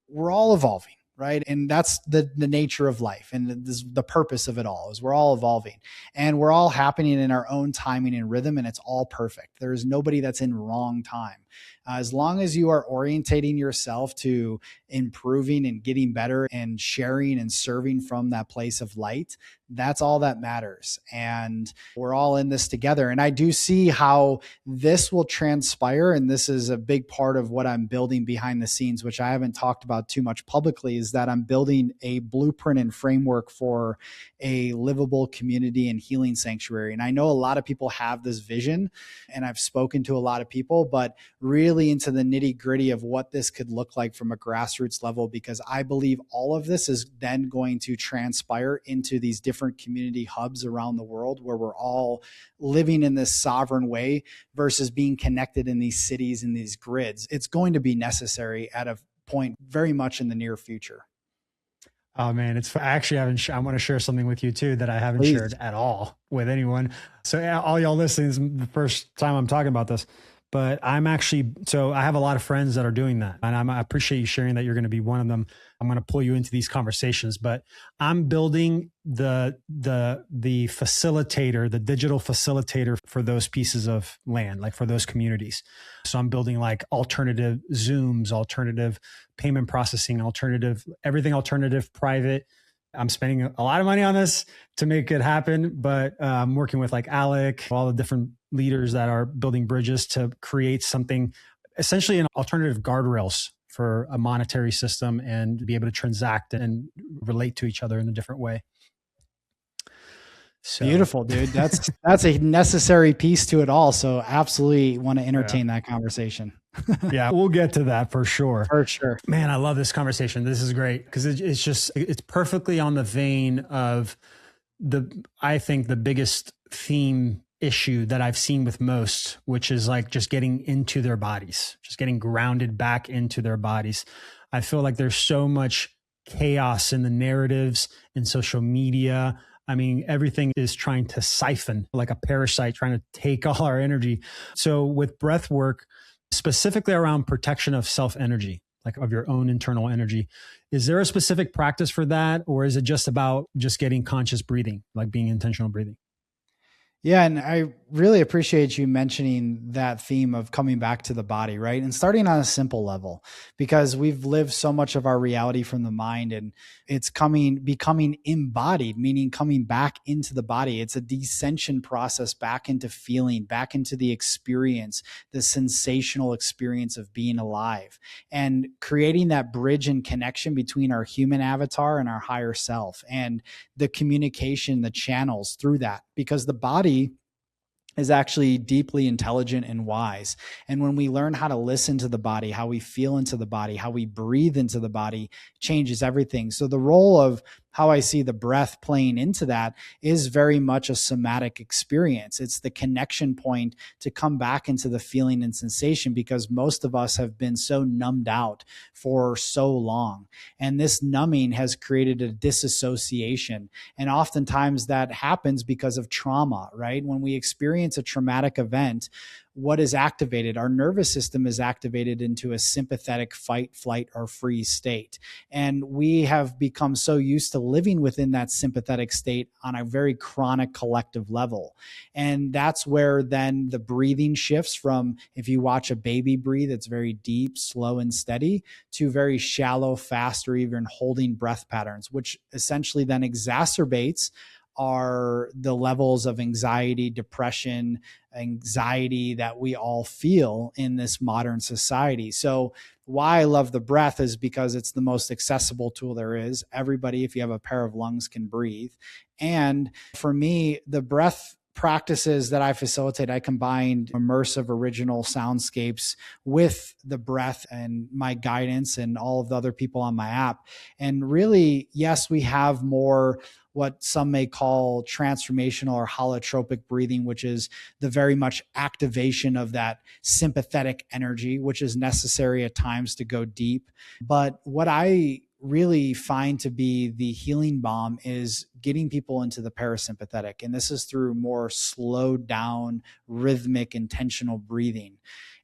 we're all evolving. Right. And that's the nature of life. And the purpose of it all is we're all evolving, and we're all happening in our own timing and rhythm. And it's all perfect. There's nobody that's in wrong time. As long as you are orientating yourself to improving and getting better and sharing and serving from that place of light, that's all that matters. And we're all in this together. And I do see how this will transpire. And this is a big part of what I'm building behind the scenes, which I haven't talked about too much publicly, is that I'm building a blueprint and framework for a livable community and healing sanctuary. And I know a lot of people have this vision, and I've spoken to a lot of people, but really into the nitty gritty of what this could look like from a grassroots level, because I believe all of this is then going to transpire into these different community hubs around the world, where we're all living in this sovereign way versus being connected in these cities and these grids. It's going to be necessary at a point very much in the near future. Oh man, I actually haven't. I want to share something with you too that I haven't shared at all with anyone. So all y'all listening, this is the first time I'm talking about this. But so I have a lot of friends that are doing that. And I appreciate you sharing that you're going to be one of them. I'm going to pull you into these conversations, but I'm building the facilitator, the digital facilitator for those pieces of land, like for those communities. So I'm building like alternative Zooms, alternative payment processing, everything alternative, private. I'm spending a lot of money on this to make it happen, but I'm working with like Alec, all the different leaders that are building bridges to create something, essentially an alternative guardrails for a monetary system, and be able to transact and relate to each other in a different way. So, beautiful, dude. That's a necessary piece to it all. So absolutely want to entertain that conversation. Yeah, we'll get to that for sure. For sure. Man, I love this conversation. This is great because it's perfectly on the vein of I think the biggest theme issue that I've seen with most, which is like just getting into their bodies, just getting grounded back into their bodies. I feel like there's so much chaos in the narratives in social media. I mean, everything is trying to siphon, like a parasite trying to take all our energy. So with breath work, specifically around protection of self-energy, like of your own internal energy, is there a specific practice for that? Or is it just about just getting conscious breathing, like being intentional breathing? Yeah. And I really appreciate you mentioning that theme of coming back to the body, right? And starting on a simple level, because we've lived so much of our reality from the mind, and it's becoming embodied, meaning coming back into the body. It's a descension process back into feeling, back into the experience, the sensational experience of being alive, and creating that bridge and connection between our human avatar and our higher self, and the communication, the channels through that, because the body is actually deeply intelligent and wise. And when we learn how to listen to the body, how we feel into the body, how we breathe into the body, changes everything. So the role of how I see the breath playing into that is very much a somatic experience. It's the connection point to come back into the feeling and sensation, because most of us have been so numbed out for so long. And this numbing has created a disassociation. And oftentimes that happens because of trauma, right? When we experience a traumatic event, what is activated? Our nervous system is activated into a sympathetic fight, flight, or freeze state. And we have become so used to living within that sympathetic state on a very chronic collective level. And that's where then the breathing shifts from, if you watch a baby breathe, it's very deep, slow, and steady, to very shallow, fast, or even holding breath patterns, which essentially then exacerbates the levels of anxiety that we all feel in this modern society. So why I love the breath is because it's the most accessible tool there is. Everybody, if you have a pair of lungs, can breathe. And for me, the breath practices that I facilitate, I combined immersive original soundscapes with the breath and my guidance and all of the other people on my app. And really, yes, we have more what some may call transformational or holotropic breathing, which is the very much activation of that sympathetic energy, which is necessary at times to go deep. But what I really find to be the healing balm is getting people into the parasympathetic. And this is through more slowed down, rhythmic, intentional breathing.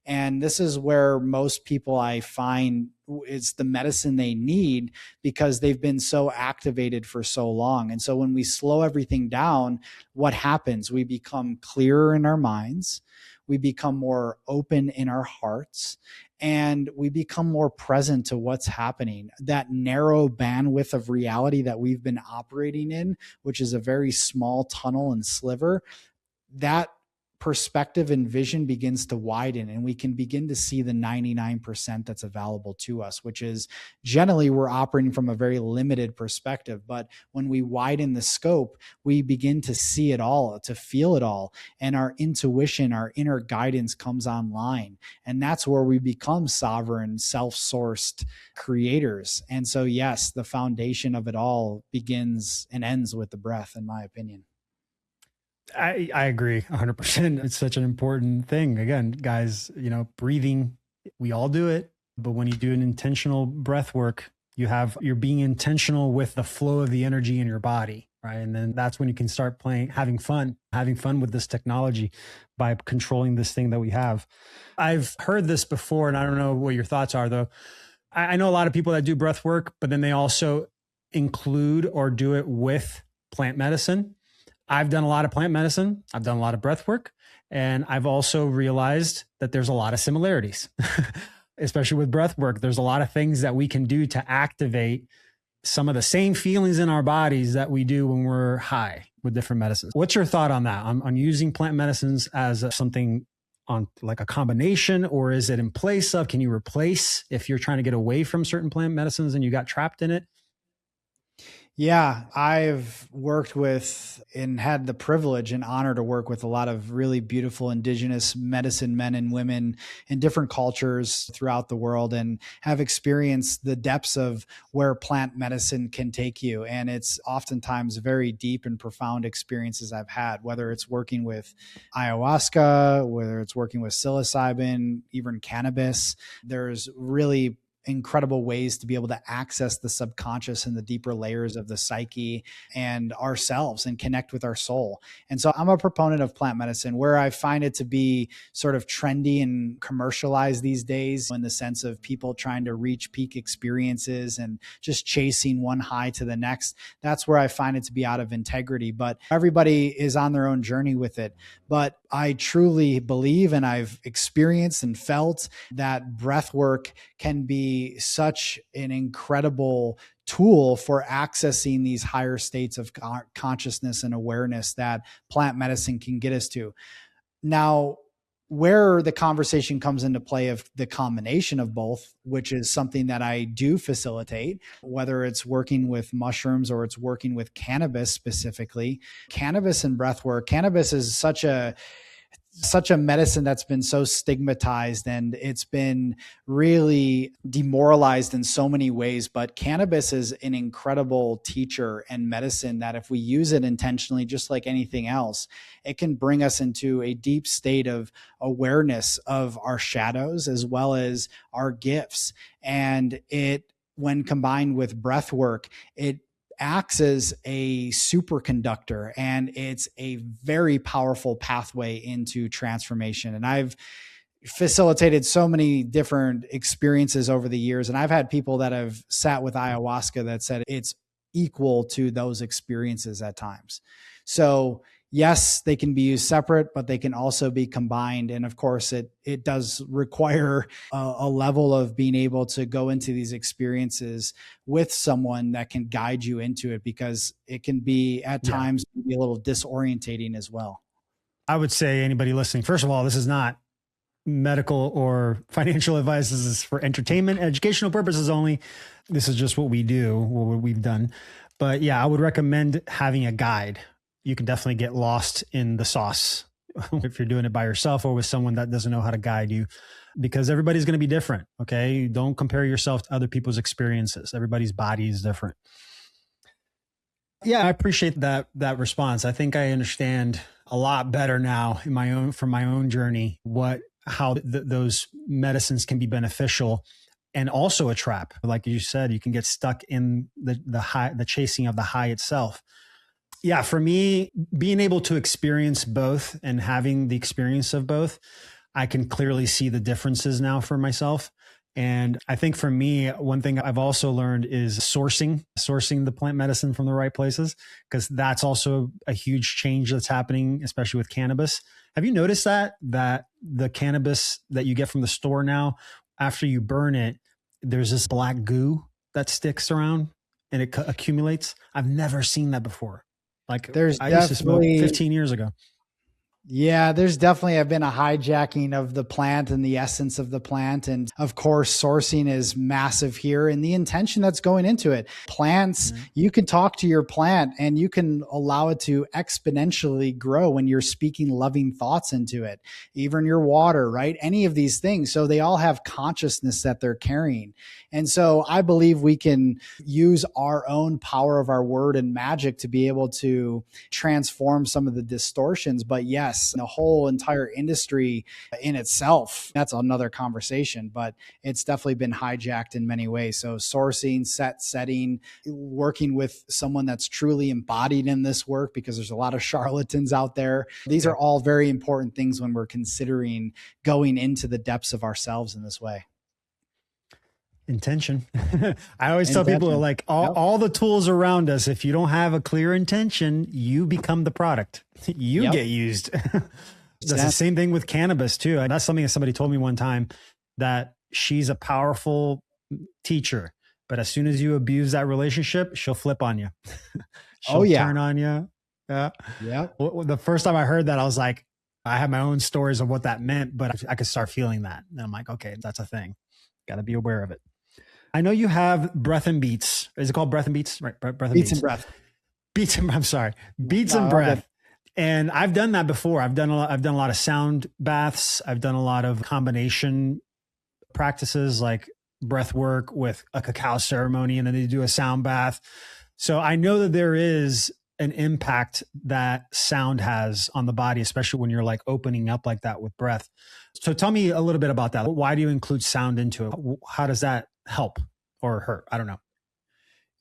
And this is where most people I find it's the medicine they need because they've been so activated for so long. And so when we slow everything down, what happens? We become clearer in our minds. We become more open in our hearts, and we become more present to what's happening. That narrow bandwidth of reality that we've been operating in, which is a very small tunnel and sliver, that perspective and vision begins to widen, and we can begin to see the 99% that's available to us, which is generally we're operating from a very limited perspective. But when we widen the scope, we begin to see it all, to feel it all. And our intuition, our inner guidance comes online. And that's where we become sovereign, self-sourced creators. And so, yes, the foundation of it all begins and ends with the breath, in my opinion. I agree 100%. It's such an important thing. Again, guys, breathing, we all do it, but when you do an intentional breath work, you're being intentional with the flow of the energy in your body, right? And then that's when you can start having fun with this technology by controlling this thing that we have. I've heard this before, and I don't know what your thoughts are though. I know a lot of people that do breath work, but then they also include or do it with plant medicine. I've done a lot of plant medicine. I've done a lot of breath work. And I've also realized that there's a lot of similarities, especially with breath work. There's a lot of things that we can do to activate some of the same feelings in our bodies that we do when we're high with different medicines. What's your thought on that? On using plant medicines as something on like a combination, or is it in place of, can you replace if you're trying to get away from certain plant medicines and you got trapped in it? Yeah, I've worked with and had the privilege and honor to work with a lot of really beautiful indigenous medicine men and women in different cultures throughout the world, and have experienced the depths of where plant medicine can take you. And it's oftentimes very deep and profound experiences I've had, whether it's working with ayahuasca, whether it's working with psilocybin, even cannabis. There's really incredible ways to be able to access the subconscious and the deeper layers of the psyche and ourselves and connect with our soul. And so I'm a proponent of plant medicine, where I find it to be sort of trendy and commercialized these days, in the sense of people trying to reach peak experiences and just chasing one high to the next. That's where I find it to be out of integrity, but everybody is on their own journey with it. But I truly believe, and I've experienced and felt, that breath work can be such an incredible tool for accessing these higher states of consciousness and awareness that plant medicine can get us to. Now, where the conversation comes into play of the combination of both, which is something that I do facilitate, whether it's working with mushrooms or it's working with cannabis specifically. Cannabis and breath work. Cannabis is such a medicine that's been so stigmatized, and it's been really demoralized in so many ways. But cannabis is an incredible teacher and medicine that, if we use it intentionally, just like anything else, it can bring us into a deep state of awareness of our shadows as well as our gifts. And it, when combined with breath work, it acts as a superconductor, and it's a very powerful pathway into transformation. And I've facilitated so many different experiences over the years, and I've had people that have sat with ayahuasca that said it's equal to those experiences at times. So yes, they can be used separate, but they can also be combined. And of course, it does require a level of being able to go into these experiences with someone that can guide you into it, because it can be at times be a little disorientating as well. I would say anybody listening, first of all, this is not medical or financial advice. This is for entertainment, educational purposes only. This is just what we do, what we've done. But yeah, I would recommend having a guide. you can definitely get lost in the sauce if you're doing it by yourself or with someone that doesn't know how to guide you, because everybody's going to be different. Okay. Don't compare yourself to other people's experiences. Everybody's body is different. Yeah, I appreciate that response. I think I understand a lot better now from my own journey, how those medicines can be beneficial and also a trap. Like you said, you can get stuck in the chasing of the high itself. Yeah, for me, being able to experience both and having the experience of both, I can clearly see the differences now for myself. And I think for me, one thing I've also learned is sourcing the plant medicine from the right places, because that's also a huge change that's happening, especially with cannabis. Have you noticed that the cannabis that you get from the store now, after you burn it, there's this black goo that sticks around and it accumulates? I've never seen that before. Like I used to smoke 15 years ago. Yeah, there's definitely been a hijacking of the plant and the essence of the plant. And of course, sourcing is massive here and the intention that's going into it. Plants, you can talk to your plant and you can allow it to exponentially grow when you're speaking loving thoughts into it, even your water, right? Any of these things. So they all have consciousness that they're carrying. And so I believe we can use our own power of our word and magic to be able to transform some of the distortions. But yes, the whole entire industry in itself, that's another conversation, but it's definitely been hijacked in many ways. So sourcing, setting, working with someone that's truly embodied in this work, because there's a lot of charlatans out there. These are all very important things when we're considering going into the depths of ourselves in this way. Intention. I always tell people, like, all the tools around us, if you don't have a clear intention, you become the product. You get used. That's the same thing with cannabis too. And that's something that somebody told me one time, that she's a powerful teacher, but as soon as you abuse that relationship, she'll flip on you. She'll turn on you. Yeah. Well, the first time I heard that, I was like, I have my own stories of what that meant, but I could start feeling that. And I'm like, okay, that's a thing. Got to be aware of it. I know you have breath and beats. Is it called breath and beats? Right. Breath and beats. And breath. Beats and breath. And I've done that before. I've done a lot of sound baths. I've done a lot of combination practices like breath work with a cacao ceremony, and then they do a sound bath. So I know that there is an impact that sound has on the body, especially when you're like opening up like that with breath. So tell me a little bit about that. Why do you include sound into it? How does that help or hurt? I don't know.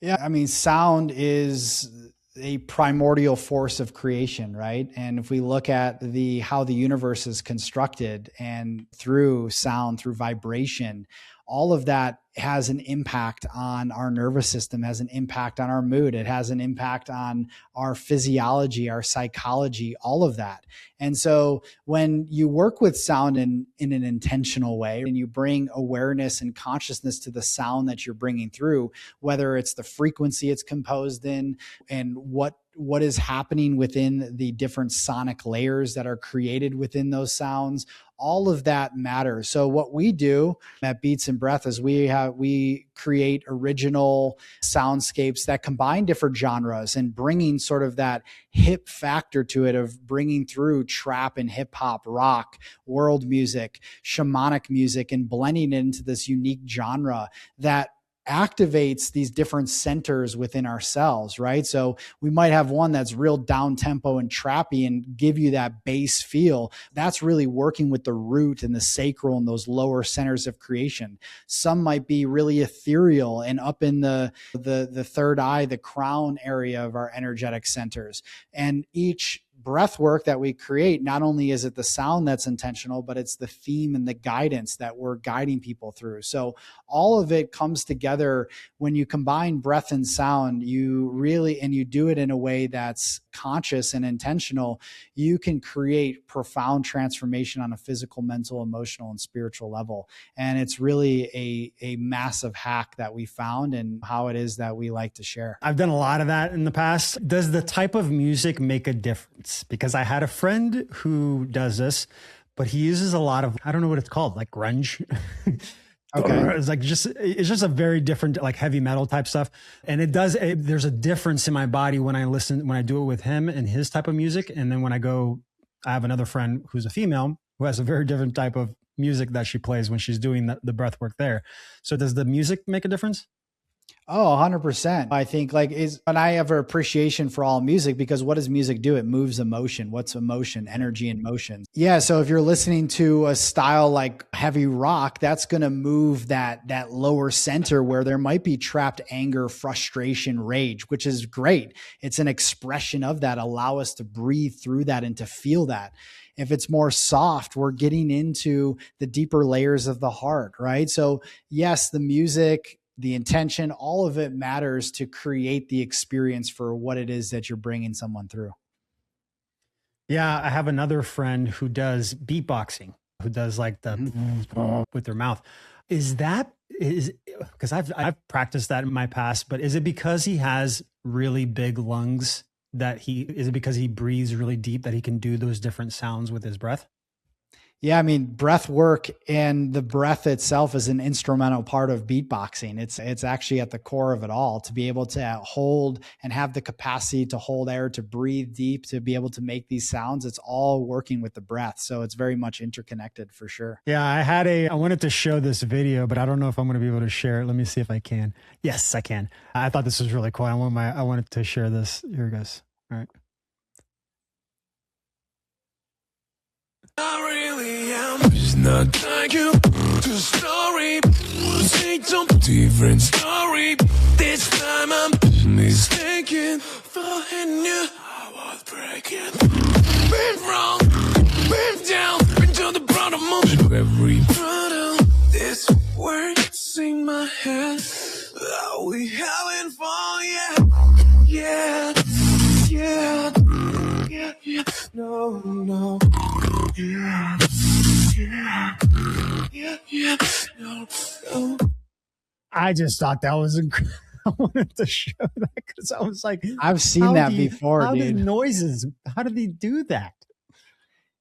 Yeah. I mean, sound is a primordial force of creation, right? And if we look at how the universe is constructed, and through sound, through vibration, all of that has an impact on our nervous system, has an impact on our mood. It has an impact on our physiology, our psychology, all of that. And so when you work with sound in an intentional way, and you bring awareness and consciousness to the sound that you're bringing through, whether it's the frequency it's composed in and what is happening within the different sonic layers that are created within those sounds, all of that matters. So what we do at Beats and Breath is we create original soundscapes that combine different genres and bringing sort of that hip factor to it, of bringing through trap and hip hop, rock, world music, shamanic music, and blending it into this unique genre that activates these different centers within ourselves, right? So we might have one that's real down tempo and trappy and give you that bass feel. That's really working with the root and the sacral and those lower centers of creation. Some might be really ethereal and up in the third eye, the crown area of our energetic centers. And each breath work that we create, not only is it the sound that's intentional, but it's the theme and the guidance that we're guiding people through. So all of it comes together when you combine breath and sound, and you do it in a way that's conscious and intentional, you can create profound transformation on a physical, mental, emotional, and spiritual level. And it's really a massive hack that we found, and how it is that we like to share. I've done a lot of that in the past. Does the type of music make a difference? Because I had a friend who does this, but he uses a lot of, I don't know what it's called, like grunge Okay. It's like it's just a very different, like heavy metal type stuff. And there's a difference in my body when I do it with him and his type of music. And then when I have another friend who's a female who has a very different type of music that she plays when she's doing the breath work there. So does the music make a difference? Oh, 100%. I think and I have an appreciation for all music, because what does music do? It moves emotion. What's emotion? Energy and motion. Yeah. So if you're listening to a style like heavy rock, that's going to move that lower center where there might be trapped anger, frustration, rage, which is great. It's an expression of that. Allow us to breathe through that and to feel that. If it's more soft, we're getting into the deeper layers of the heart, right? So yes, the music, the intention, all of it matters to create the experience for what it is that you're bringing someone through. Yeah. I have another friend who does beatboxing, who does like the with their mouth. Because I've practiced that in my past, but is it because he has really big lungs is it because he breathes really deep that he can do those different sounds with his breath? Yeah, I mean, breath work and the breath itself is an instrumental part of beatboxing. It's actually at the core of it all, to be able to hold and have the capacity to hold air, to breathe deep, to be able to make these sounds. It's all working with the breath. So it's very much interconnected for sure. Yeah, I wanted to show this video, but I don't know if I'm going to be able to share it. Let me see if I can. Yes, I can. I thought this was really cool. I wanted to share this. Here it goes. All right. I really am. It's not like you. The story. Say some different story. This time I'm mistaken. For you, I was breaking. Been wrong. Been down. Been to the bottom of every bottle. This words in my head. Are we having fun? Yeah. Yeah. Yeah. Yeah. No. Yeah. No. I just thought that was incredible. I wanted to show that because I was like, I've seen that before, how dude. How did he do that?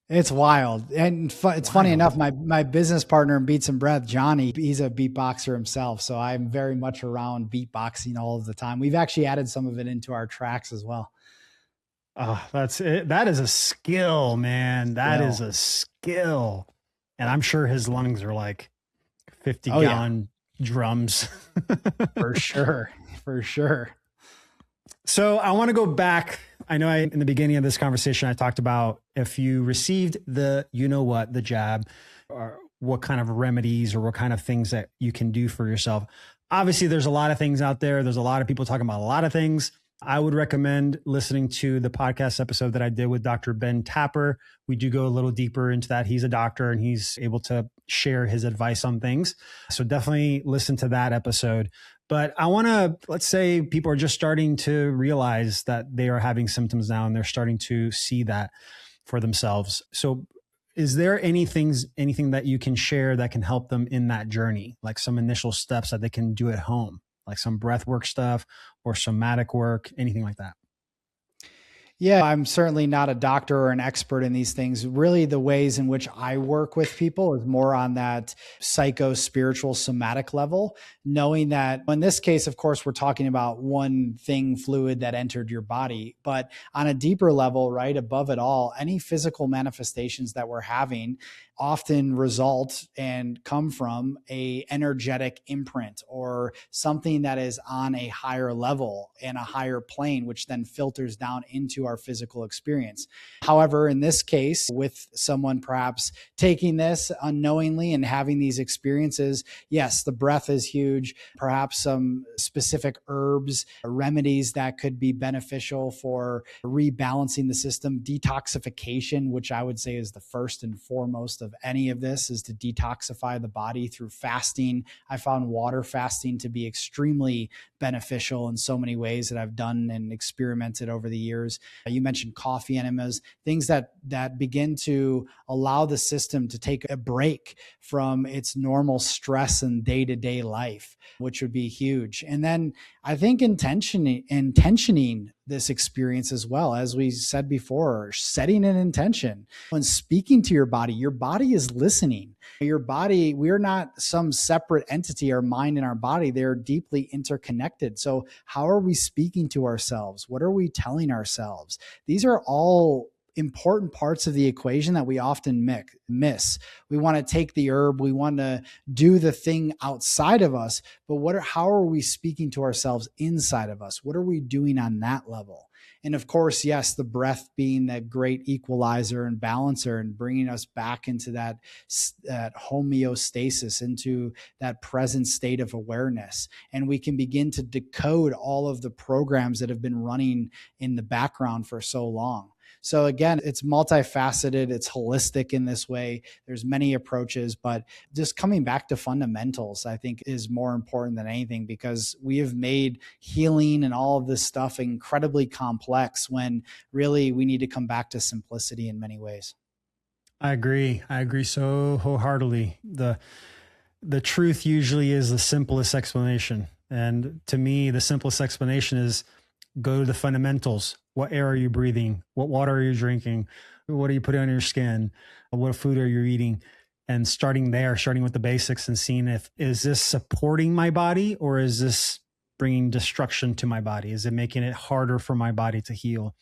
It's wild. And it's funny enough, my business partner in Beats and Breath, Johnny, he's a beatboxer himself. So I'm very much around beatboxing all of the time. We've actually added some of it into our tracks as well. Oh, that's it. That is a skill, man. That is a skill. And I'm sure his lungs are like 50-gallon drums. For sure. For sure. So I want to go back. I know in the beginning of this conversation, I talked about if you received the jab, or what kind of remedies or what kind of things that you can do for yourself. Obviously, there's a lot of things out there. There's a lot of people talking about a lot of things. I would recommend listening to the podcast episode that I did with Dr. Ben Tapper. We do go a little deeper into that. He's a doctor and he's able to share his advice on things. So definitely listen to that episode. But I want to, let's say people are just starting to realize that they are having symptoms now and they're starting to see that for themselves. So is there anything that you can share that can help them in that journey? Like some initial steps that they can do at home? Like some breath work stuff or somatic work, anything like that? Yeah, I'm certainly not a doctor or an expert in these things. Really, the ways in which I work with people is more on that psycho-spiritual somatic level, knowing that in this case, of course, we're talking about one thing, fluid that entered your body. But on a deeper level, right above it all, any physical manifestations that we're having often result and come from a energetic imprint or something that is on a higher level and a higher plane, which then filters down into our physical experience. However, in this case, with someone perhaps taking this unknowingly and having these experiences, yes, the breath is huge. Perhaps some specific herbs, remedies that could be beneficial for rebalancing the system, detoxification, which I would say is the first and foremost of any of this, is to detoxify the body through fasting. I found water fasting to be extremely beneficial in so many ways that I've done and experimented over the years. You mentioned coffee enemas, things that begin to allow the system to take a break from its normal stress and day-to-day life, which would be huge. And then I think intentioning this experience as well. As we said before, setting an intention. When speaking to your body is listening. Your body, we're not some separate entity, our mind and our body, they're deeply interconnected. So how are we speaking to ourselves? What are we telling ourselves? These are all important parts of the equation that we often miss. We want to take the herb, we want to do the thing outside of us, but how are we speaking to ourselves inside of us? What are we doing on that level? And of course, yes, the breath being that great equalizer and balancer and bringing us back into that homeostasis, into that present state of awareness. And we can begin to decode all of the programs that have been running in the background for so long. So again, it's multifaceted, it's holistic in this way. There's many approaches, but just coming back to fundamentals, I think is more important than anything, because we have made healing and all of this stuff incredibly complex when really we need to come back to simplicity in many ways. I agree so wholeheartedly. The truth usually is the simplest explanation. And to me, the simplest explanation is go to the fundamentals. What air are you breathing? What water are you drinking? What are you putting on your skin? What food are you eating? And starting with the basics and seeing is this supporting my body or is this bringing destruction to my body? Is it making it harder for my body to heal?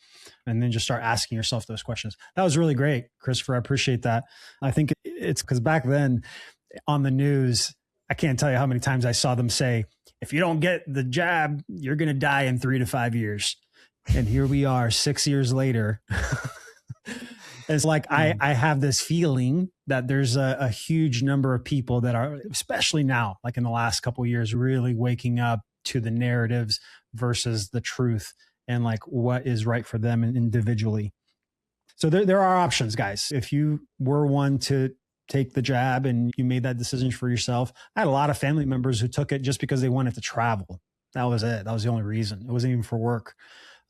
And then just start asking yourself those questions. That was really great, Christopher. I appreciate that. I think it's because back then on the news, I can't tell you how many times I saw them say, if you don't get the jab, you're going to die in 3 to 5 years. And here we are 6 years later. It's like, I have this feeling that there's a huge number of people that are, especially now, like in the last couple of years, really waking up to the narratives versus the truth and like what is right for them individually. So there are options, guys. If you were one to take the jab and you made that decision for yourself. I had a lot of family members who took it just because they wanted to travel. That was it. That was the only reason. It wasn't even for work.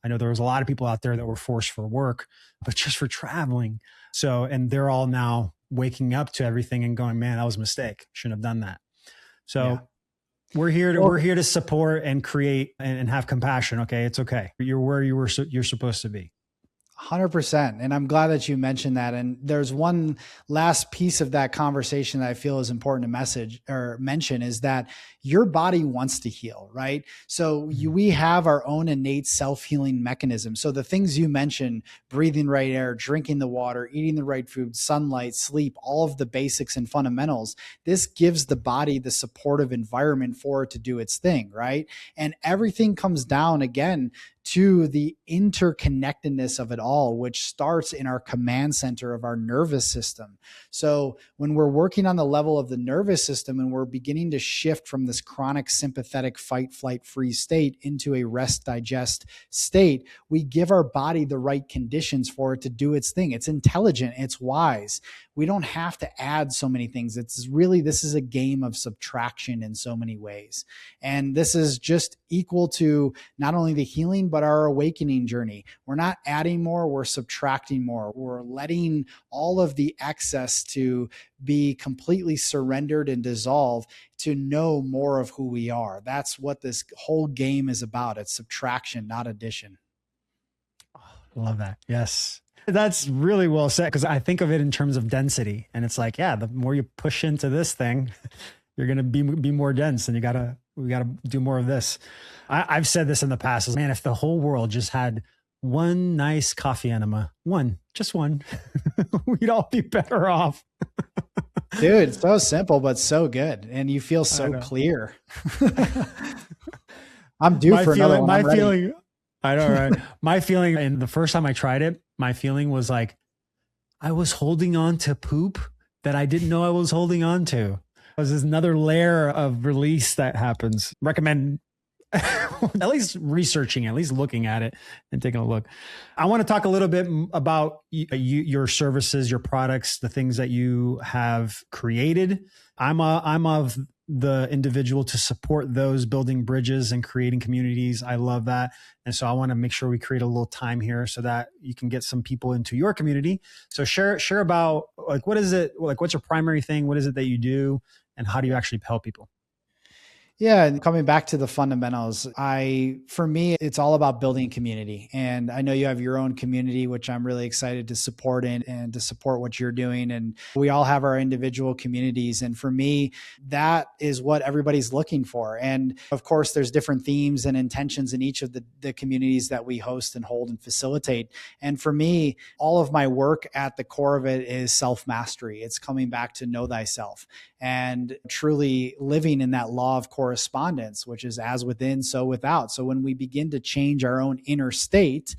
I know there was a lot of people out there that were forced for work, but just for traveling. So, and they're all now waking up to everything and going, man, that was a mistake. Shouldn't have done that. So we're here to support and create and have compassion. Okay. It's okay. You're where you're supposed to be. 100%. And I'm glad that you mentioned that. And there's one last piece of that conversation that I feel is important to mention is that your body wants to heal, right? So we have our own innate self-healing mechanism. So the things you mentioned, breathing right air, drinking the water, eating the right food, sunlight, sleep, all of the basics and fundamentals, this gives the body the supportive environment for it to do its thing, right? And everything comes down again to the interconnectedness of it all, which starts in our command center of our nervous system. So when we're working on the level of the nervous system and we're beginning to shift from this chronic sympathetic fight, flight, freeze state into a rest, digest state, we give our body the right conditions for it to do its thing. It's intelligent. It's wise. We don't have to add so many things. This is a game of subtraction in so many ways. And this is just equal to not only the healing, but our awakening journey. We're not adding more, we're subtracting more. We're letting all of the excess to be completely surrendered and dissolve to know more of who we are. That's what this whole game is about. It's subtraction, not addition. Oh, love that. Yes. That's really well said, because I think of it in terms of density. And it's like, the more you push into this thing, you're going to be more dense, and we got to do more of this. I've said this in the past, man, if the whole world just had one nice coffee enema, just one, we'd all be better off. Dude, it's so simple, but so good. And you feel so clear. I'm due for another one. I know, right? My feeling, and the first time I tried it, my feeling was like, I was holding on to poop that I didn't know I was holding on to. There's another layer of release that happens. Recommend at least researching, at least looking at it and taking a look. I want to talk a little bit about your services, your products, the things that you have created. I'm of the individual to support those building bridges and creating communities. I love that. And so I want to make sure we create a little time here so that you can get some people into your community. So share about, like, what is it? Like, what's your primary thing? What is it that you do? And how do you actually help people? Yeah. And coming back to the fundamentals, for me, it's all about building community. And I know you have your own community, which I'm really excited to support and to support what you're doing. And we all have our individual communities. And for me, that is what everybody's looking for. And of course, there's different themes and intentions in each of the communities that we host and hold and facilitate. And for me, all of my work at the core of it is self-mastery. It's coming back to know thyself and truly living in that law of correspondence, which is as within, so without. So when we begin to change our own inner state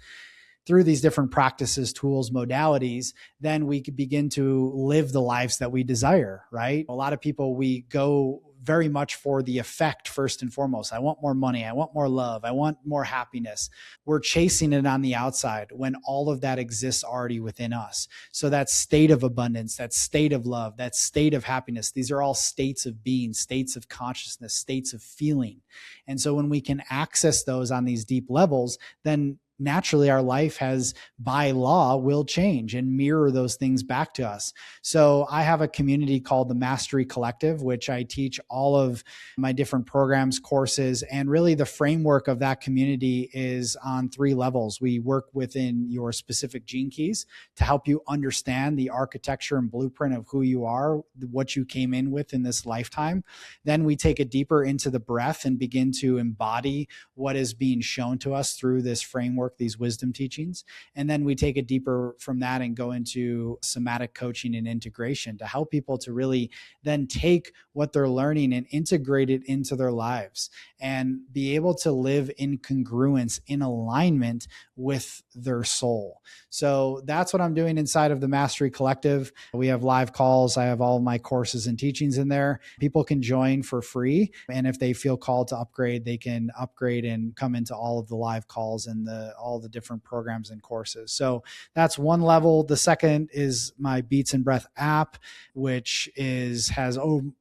through these different practices, tools, modalities, then we could begin to live the lives that we desire, right? A lot of people, we go very much for the effect first and foremost. I want more money. I want more love. I want more happiness. We're chasing it on the outside when all of that exists already within us. So that state of abundance, that state of love, that state of happiness, these are all states of being, states of consciousness, states of feeling. And so when we can access those on these deep levels, then naturally our life has by law will change and mirror those things back to us. So I have a community called the Mastery Collective, which I teach all of my different programs, courses, and really the framework of that community is on 3 levels. We work within your specific gene keys to help you understand the architecture and blueprint of who you are, what you came in with in this lifetime. Then we take it deeper into the breath and begin to embody what is being shown to us through this framework, these wisdom teachings. And then we take it deeper from that and go into somatic coaching and integration to help people to really then take what they're learning and integrate it into their lives and be able to live in congruence, in alignment with their soul. So that's what I'm doing inside of the Mastery Collective. We have live calls. I have all my courses and teachings in there. People can join for free. And if they feel called to upgrade, they can upgrade and come into all of the live calls and all the different programs and courses. So that's one level. The second is my Beats and Breath app, which has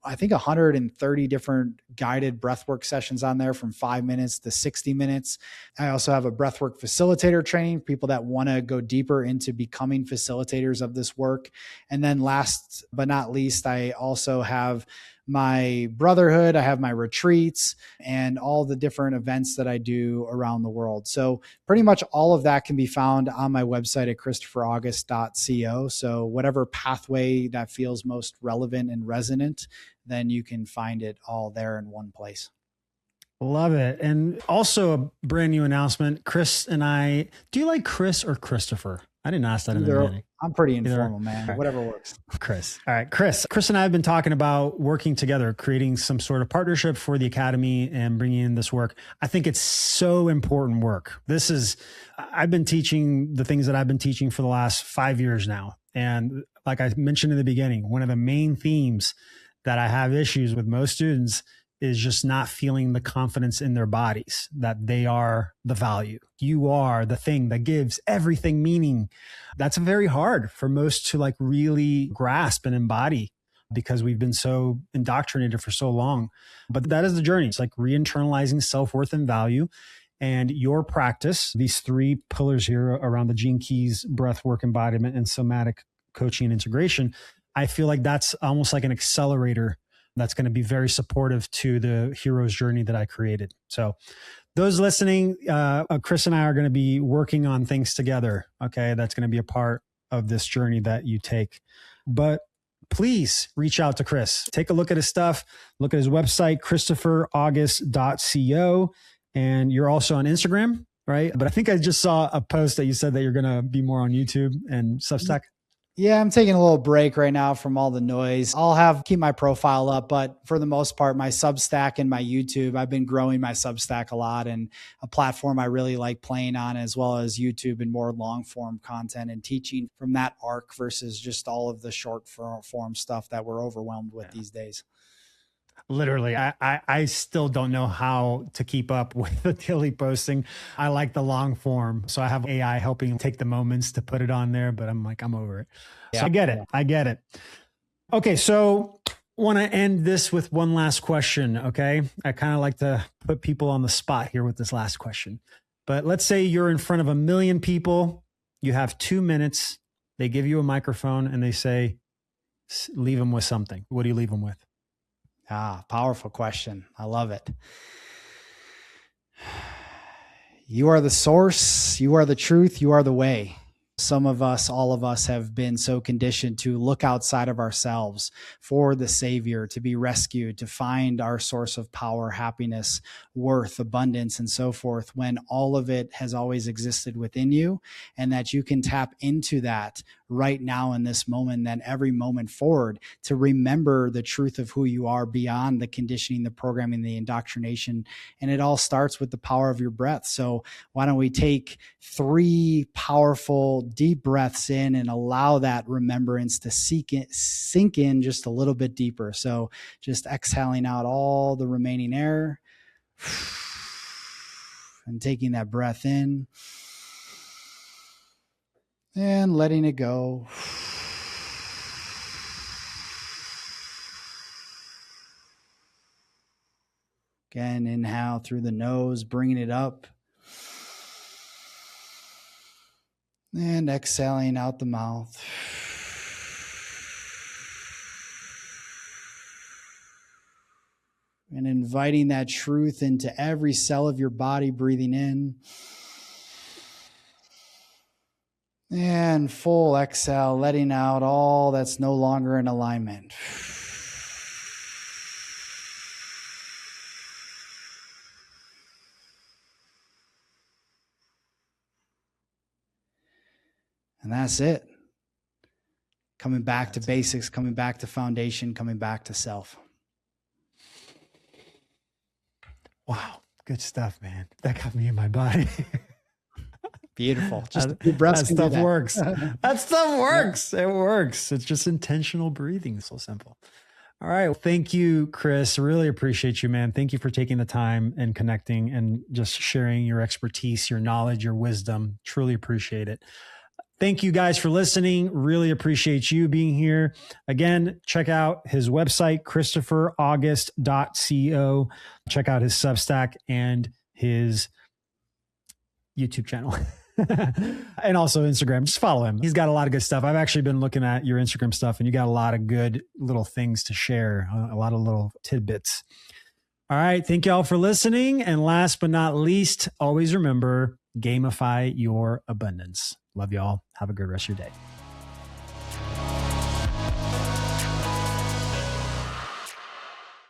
I think 130 different guided breathwork sessions on there from 5 minutes to 60 minutes. I also have a breathwork facilitator training, people that want to go deeper into becoming facilitators of this work. And then last but not least, I also have my brotherhood, I have my retreats and all the different events that I do around the world. So pretty much all of that can be found on my website at christopheraugust.co. So whatever pathway that feels most relevant and resonant, then you can find it all there in one place. Love it. And also a brand new announcement. Chris and I, do you like Chris or Christopher? I didn't ask that in the beginning. I'm pretty informal, man. Right. Whatever works. Chris. All right. Chris and I have been talking about working together, creating some sort of partnership for the Academy and bringing in this work. I think it's so important work. I've been teaching the things that I've been teaching for the last 5 years now. And like I mentioned in the beginning, one of the main themes that I have issues with most students is just not feeling the confidence in their bodies that they are the value. You are the thing that gives everything meaning. That's very hard for most to really grasp and embody because we've been so indoctrinated for so long. But that is the journey. It's like re-internalizing self-worth and value. And your practice, these 3 pillars here around the gene keys, breath work, embodiment, and somatic coaching and integration, I feel like that's almost like an accelerator that's going to be very supportive to the hero's journey that I created. So those listening, Chris and I are going to be working on things together. Okay. That's going to be a part of this journey that you take. But please reach out to Chris. Take a look at his stuff. Look at his website, christopheraugust.co. And you're also on Instagram, right? But I think I just saw a post that you said that you're going to be more on YouTube and Substack. Yeah, I'm taking a little break right now from all the noise. I'll keep my profile up, but for the most part, my Substack and my YouTube, I've been growing my Substack a lot, and a platform I really like playing on, as well as YouTube and more long form content and teaching from that arc versus just all of the short form stuff that we're overwhelmed with these days. Literally, I still don't know how to keep up with the daily posting. I like the long form. So I have AI helping take the moments to put it on there, but I'm over it. Yeah. So I get it. Okay. So want to end this with one last question. Okay. I kind of like to put people on the spot here with this last question, but let's say you're in front of 1 million people. You have 2 minutes. They give you a microphone and they say, leave them with something. What do you leave them with? Powerful question. I love it. You are the source. You are the truth. You are the way. Some of us, all of us, have been so conditioned to look outside of ourselves for the savior, to be rescued, to find our source of power, happiness, worth, abundance, and so forth, when all of it has always existed within you, and that you can tap into that right now in this moment, then every moment forward, to remember the truth of who you are beyond the conditioning, the programming, the indoctrination. And it all starts with the power of your breath. So why don't we take 3 powerful deep breaths in and allow that remembrance to sink in just a little bit deeper. So just exhaling out all the remaining air and taking that breath in and letting it go. Again, inhale through the nose, bringing it up. And exhaling out the mouth. And inviting that truth into every cell of your body, breathing in. And full exhale, letting out all that's no longer in alignment. And that's it. Coming back to basics, coming back to foundation, coming back to self. Wow. Good stuff, man. That got me in my body. Beautiful. Just a few breaths. That stuff works. That stuff works. Yeah. It works. It's just intentional breathing. It's so simple. All right. Well, thank you, Chris. Really appreciate you, man. Thank you for taking the time and connecting and just sharing your expertise, your knowledge, your wisdom. Truly appreciate it. Thank you guys for listening. Really appreciate you being here. Again, check out his website, ChristopherAugust.co. Check out his Substack and his YouTube channel. And also Instagram. Just follow him. He's got a lot of good stuff. I've actually been looking at your Instagram stuff, and you got a lot of good little things to share, a lot of little tidbits. All right. Thank you all for listening. And last but not least, always remember, gamify your abundance. Love y'all. Have a good rest of your day.